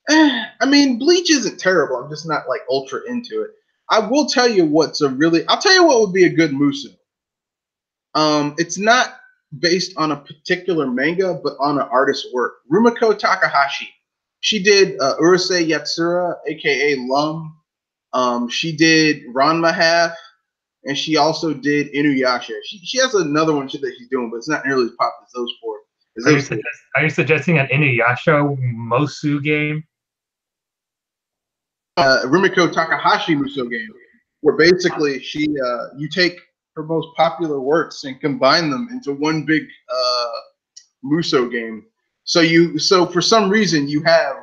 I mean, Bleach isn't terrible. I'm just not like ultra into it. I will tell you I'll tell you what would be a good Muso. It's not based on a particular manga, but on an artist's work. Rumiko Takahashi. She did Urusei Yatsura, aka Lum. She did Ranma Half, and she also did Inuyasha. She has another one that she's doing, but it's not nearly as popular as those four. Are you suggesting an Inuyasha Mosu game? Rumiko Takahashi Muso game, where basically you take her most popular works and combine them into one big Muso game. So for some reason you have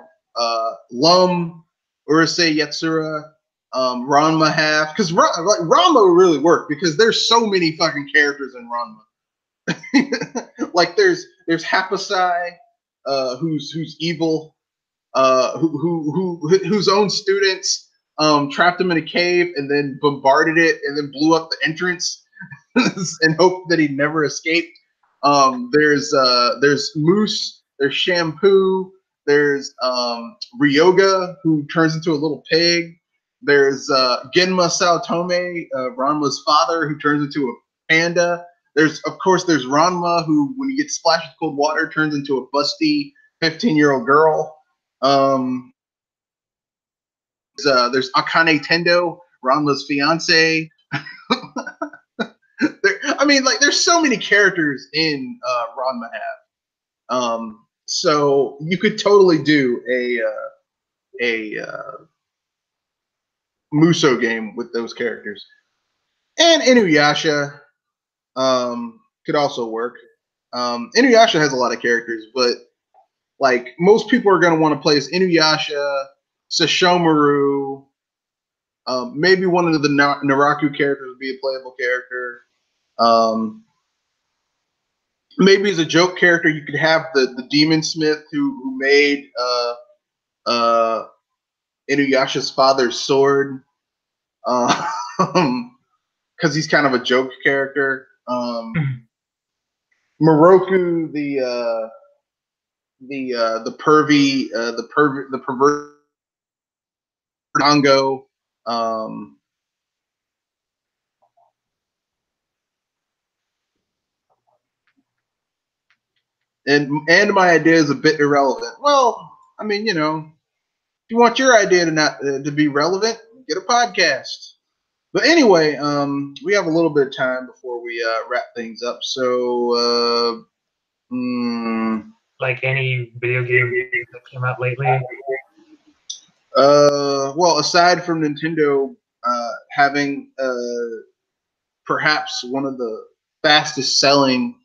Lum, Urusei Yatsura, Ranma Half, because Ranma would really work because there's so many fucking characters in Ranma. Like there's Hapasai, who's evil, whose own students trapped him in a cave and then bombarded it and then blew up the entrance and hoped that he'd never escaped. There's Moose, there's Shampoo, there's Ryoga, who turns into a little pig. There's Genma Saotome, Ranma's father, who turns into a panda. There's Ranma, who, when he gets splashed with cold water, turns into a busty 15-year-old girl. There's Akane Tendo, Ranma's fiance. There's so many characters in Ranma Half. So you could totally do a Muso game with those characters. And Inuyasha could also work. Inuyasha has a lot of characters, but like most people are going to want to play as Inuyasha, Sesshomaru, maybe one of the Naraku characters would be a playable character. Maybe as a joke character, you could have the Demon Smith who made Inuyasha's father's sword, because he's kind of a joke character. Moroku, the pervert Congo. And my idea is a bit irrelevant. Well, I mean, you know, if you want your idea to not to be relevant, get a podcast. But anyway, we have a little bit of time before we wrap things up. So, like any video game that came out lately. Well, aside from Nintendo having perhaps one of the fastest selling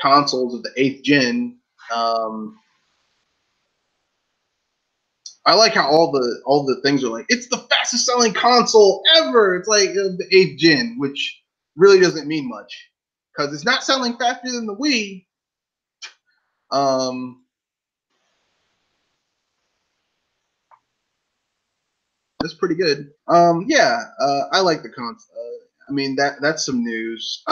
consoles of the 8th gen, I like how all the things are like, it's the fastest selling console ever. It's like the 8th gen, which really doesn't mean much because it's not selling faster than the Wii. That's pretty good. Yeah, I like the console. I mean, that's some news.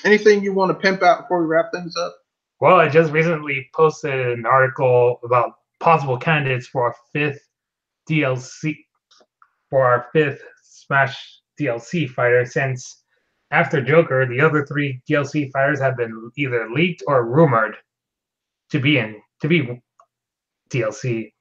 Anything you want to pimp out before we wrap things up? Well, I just recently posted an article about possible candidates for our 5th DLC, for our 5th Smash DLC fighter, since after Joker, the other 3 DLC fighters have been either leaked or rumored to be DLC.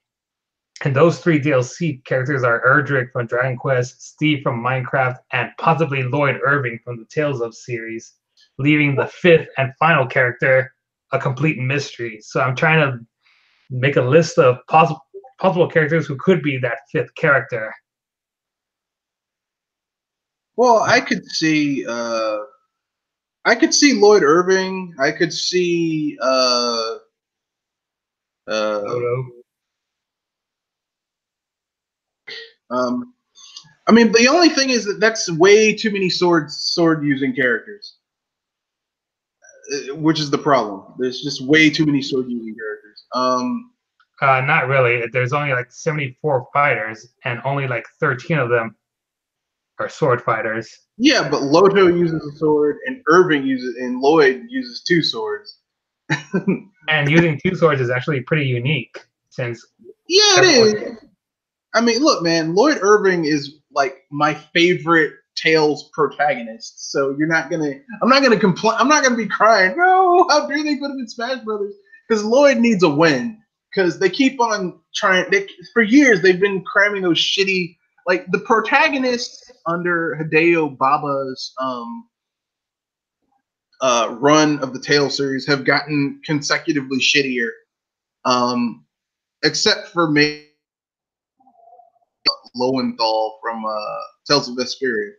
And those 3 DLC characters are Erdrick from Dragon Quest, Steve from Minecraft, and possibly Lloyd Irving from the Tales of series, leaving the 5th and final character a complete mystery. So I'm trying to make a list of possible characters who could be that 5th character. Well, I could see Lloyd Irving. I could see I mean, the only thing is that's way too many sword using characters, which is the problem. There's just way too many sword using characters. Not really. There's only like 74 fighters, and only like 13 of them are sword fighters. Yeah, but Loto uses a sword, and and Lloyd uses 2 swords. And using 2 swords is actually pretty unique, since it is. I mean, look, man, Lloyd Irving is like my favorite Tales protagonist. So I'm not gonna complain. I'm not gonna be crying. No, how dare they put him in Smash Brothers? Because Lloyd needs a win. Because they keep on trying. For years, they've been cramming those shitty, like the protagonists under Hideo Baba's run of the Tales series have gotten consecutively shittier. Except for maybe Lowenthal from Tales of Vesperia.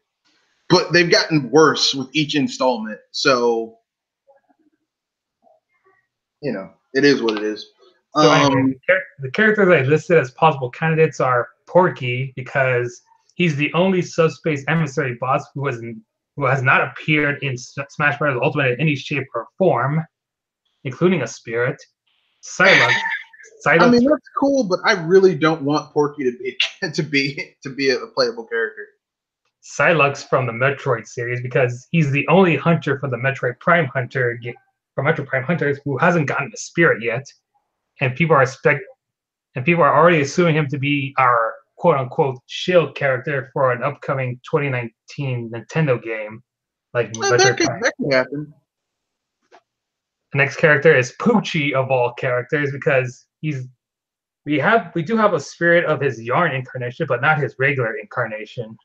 But they've gotten worse with each installment. So, you know, it is what it is. So anyway, the characters I listed as possible candidates are Porky, because he's the only subspace emissary boss who has not appeared in Smash Bros. Ultimate in any shape or form, including a spirit. Psylocke. I mean, that's cool, but I really don't want Porky to be a playable character. Psylocke from the Metroid series, because he's the only hunter for the Metroid Prime Hunter from Metroid Prime Hunters who hasn't gotten a spirit yet, and people are already assuming him to be our quote unquote shield character for an upcoming 2019 Nintendo game. Like that could happen. The next character is Poochie of all characters, because we do have a spirit of his Yarn incarnation, but not his regular incarnation.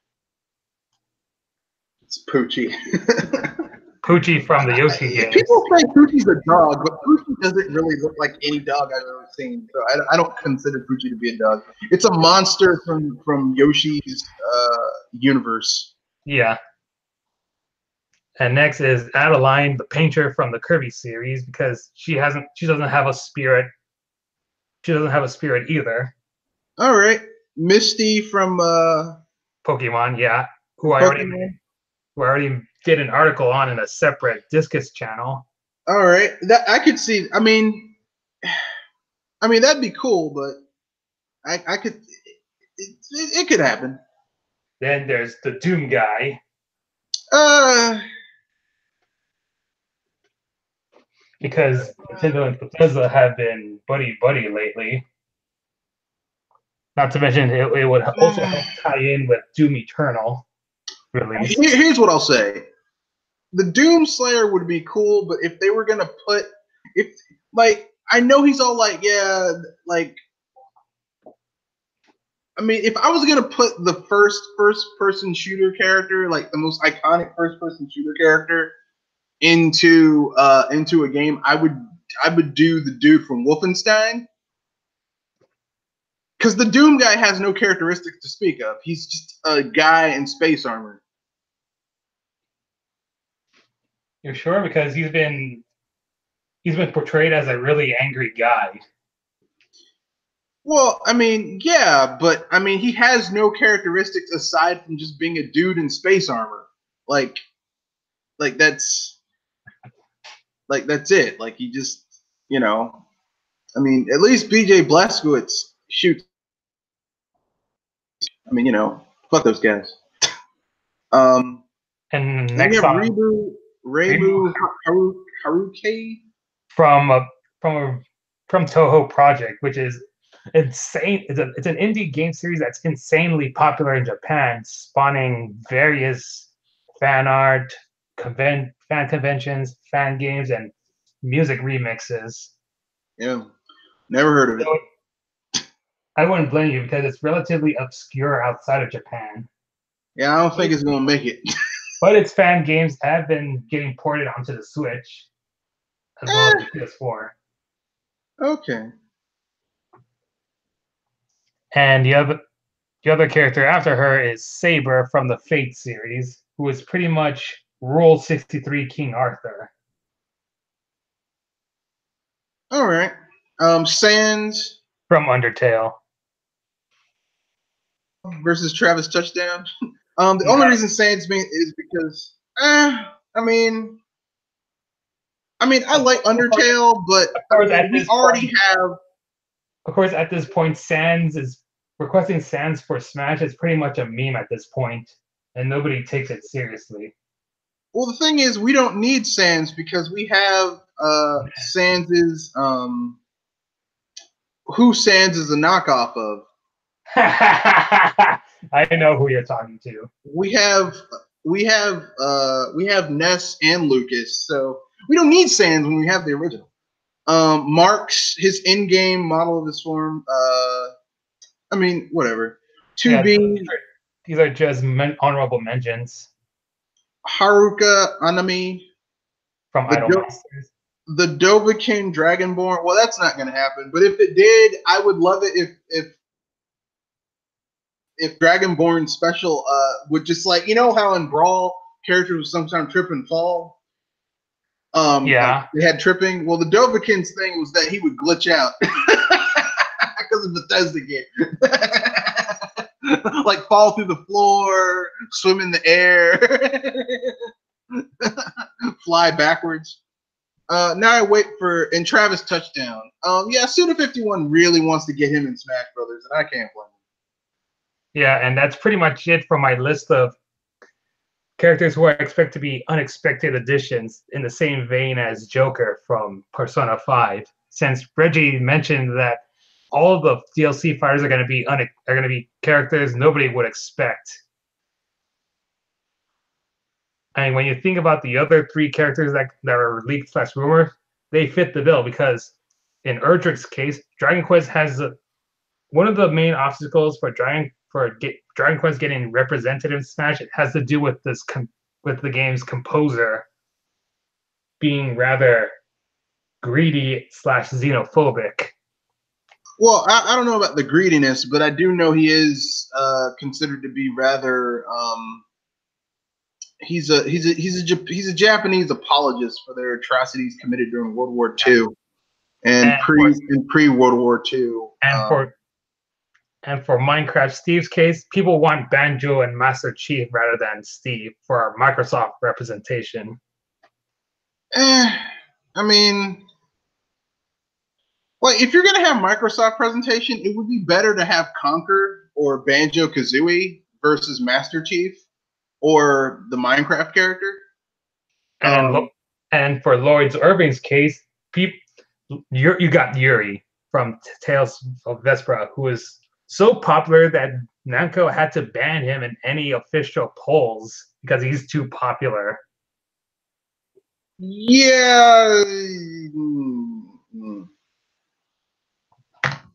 It's Poochie. Poochie from the Yoshi games. People say Poochie's a dog, but Poochie doesn't really look like any dog I've ever seen. So I don't consider Poochie to be a dog. It's a monster from Yoshi's universe. Yeah. And next is Adeline, the painter from the Kirby series, because she doesn't have a spirit. She doesn't have a spirit either. All right, Misty from Pokemon, yeah, who I already did an article on in a separate Discus channel. All right, that I could see. I mean, that'd be cool, but I could. It could happen. Then there's the Doom guy. Because Nintendo and Bethesda have been buddy lately. Not to mention, it would also help tie in with Doom Eternal release. Here's what I'll say: the Doom Slayer would be cool, but if they were gonna put, I know he's all like, yeah, like, I mean, if I was gonna put the first person shooter character, like the most iconic first person shooter character, into a game, I would do the dude from Wolfenstein. Because the Doom guy has no characteristics to speak of. He's just a guy in space armor. You're sure? Because he's been portrayed as a really angry guy. Well, I mean, yeah, but I mean, he has no characteristics aside from just being a dude in space armor. Like that's it. Like he just, I mean, at least BJ Blazkowicz shoots. I mean, fuck those guys. And next song, Reibu Haruki from Toho Project, which is insane. It's an indie game series that's insanely popular in Japan, spawning various fan art, fan conventions, fan games, and music remixes. Yeah, never heard of it. I wouldn't blame you because it's relatively obscure outside of Japan. Yeah, I don't think it's gonna make it. But its fan games have been getting ported onto the Switch as well as the PS4. Okay. And the other character after her is Saber from the Fate series, who is pretty much Rule 63 King Arthur. All right. Sans from Undertale versus Travis Touchdown. The only reason Sans is because, I mean, I like Undertale, but we already have. Of course, at this point, requesting Sans for Smash is pretty much a meme at this point, and nobody takes it seriously. Well, the thing is, we don't need Sans because we have Sans's who Sans is a knockoff of. I know who you're talking to. We have Ness and Lucas, so we don't need Sans when we have the original. Marks, his in-game model of his form. I mean, whatever. These are just honorable mentions. Haruka Anami from Idolmasters. The Dovahkiin Dragonborn. Well, that's not going to happen. But if it did, I would love it if Dragonborn special would just like, how in Brawl characters would sometimes trip and fall. Yeah, like they had tripping. Well, the Dovahkiin's thing was that he would glitch out because of Bethesda game. Like fall through the floor, swim in the air, fly backwards. Now I wait for Travis Touchdown. Yeah, Suda51 really wants to get him in Smash Brothers, and I can't blame him. Yeah, and that's pretty much it for my list of characters who I expect to be unexpected additions in the same vein as Joker from Persona 5. Since Reggie mentioned that all the DLC fighters are going to be characters nobody would expect. I mean, when you think about the other three characters that are leaked / rumored, they fit the bill because in Erdrick's case, Dragon Quest has one of the main obstacles for Dragon Quest getting representative Smash. It has to do with with the game's composer being rather greedy / xenophobic. Well, I don't know about the greediness, but I do know he is considered to be rather. He's a Japanese apologist for their atrocities committed during World War II and pre World War II. And for Minecraft Steve's case, people want Banjo and Master Chief rather than Steve for our Microsoft representation. I mean, Like, if you're going to have Microsoft presentation, it would be better to have Conker or Banjo-Kazooie versus Master Chief or the Minecraft character. And for Lloyd Irving's case, you got Yuri from Tales of Vesperia, who is so popular that Namco had to ban him in any official polls because he's too popular. Yeah.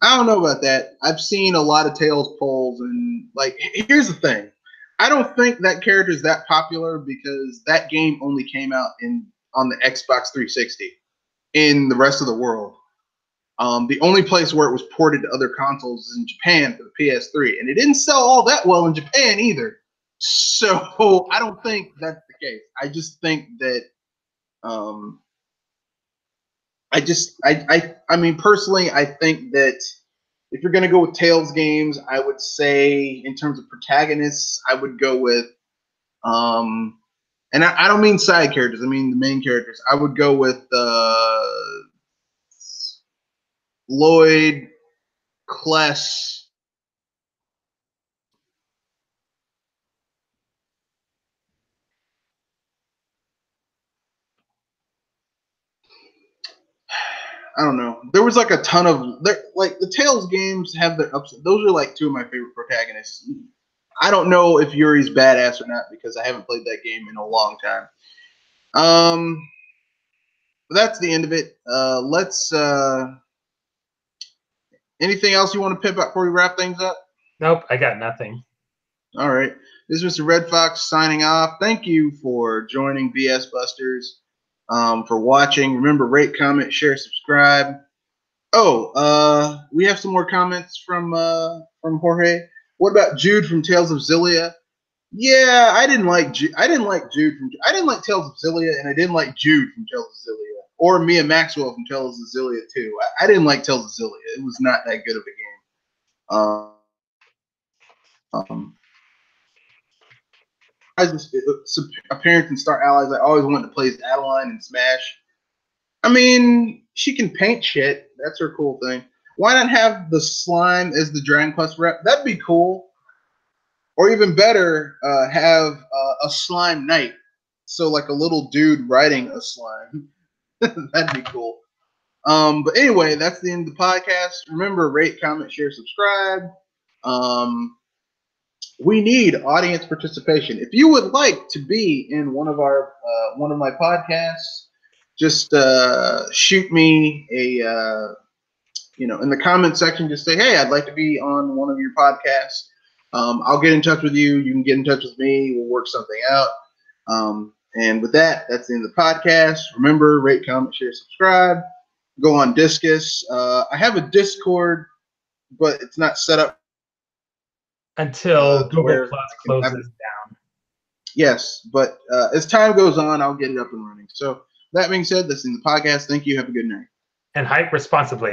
I don't know about that. I've seen a lot of Tales polls, and like, here's the thing. I don't think that character is that popular because that game only came out on the Xbox 360 in the rest of the world. The only place where it was ported to other consoles is in Japan for the PS3, and it didn't sell all that well in Japan either. So I don't think that's the case. I just think that I mean, personally, I think that if you're going to go with Tales games, I would say in terms of protagonists, I would go with, and I don't mean side characters, I mean the main characters. I would go with Lloyd, Kless. I don't know. There was like a ton of like the Tales games have their ups. Those are like two of my favorite protagonists. I don't know if Yuri's badass or not because I haven't played that game in a long time. That's the end of it. Let's. Anything else you want to pimp out before we wrap things up? Nope, I got nothing. All right. This is Mr. Red Fox signing off. Thank you for joining BS Busters. For watching. Remember, rate, comment, share, subscribe. Oh, we have some more comments from Jorge. What about Jude from Tales of Zillia? Yeah, I didn't like Jude from. I didn't like Tales of Zillia, and I didn't like Jude from Tales of Zillia, or Mia Maxwell from Tales of Zillia too. I didn't like Tales of Zillia. It was not that good of a game. Appearance in Star Allies. I always wanted to play as Adeline in Smash. I mean, she can paint shit. That's her cool thing. Why not have the slime as the Dragon Quest rep? That'd be cool. Or even better, have a slime knight. So like a little dude riding a slime. That'd be cool. But anyway, that's the end of the podcast. Remember, rate, comment, share, subscribe. We need audience participation. If you would like to be in one of my podcasts, just shoot me a in the comment section. Just say, hey, I'd like to be on one of your podcasts. I'll get in touch with you. You can get in touch with me. We'll work something out. And with that, that's the end of the podcast. Remember, rate, comment, share, subscribe. Go on Discus. I have a Discord, but it's not set up until Google Plus closes down. Yes, but as time goes on, I'll get it up and running. So that being said, this is the podcast. Thank you. Have a good night. And hype responsibly.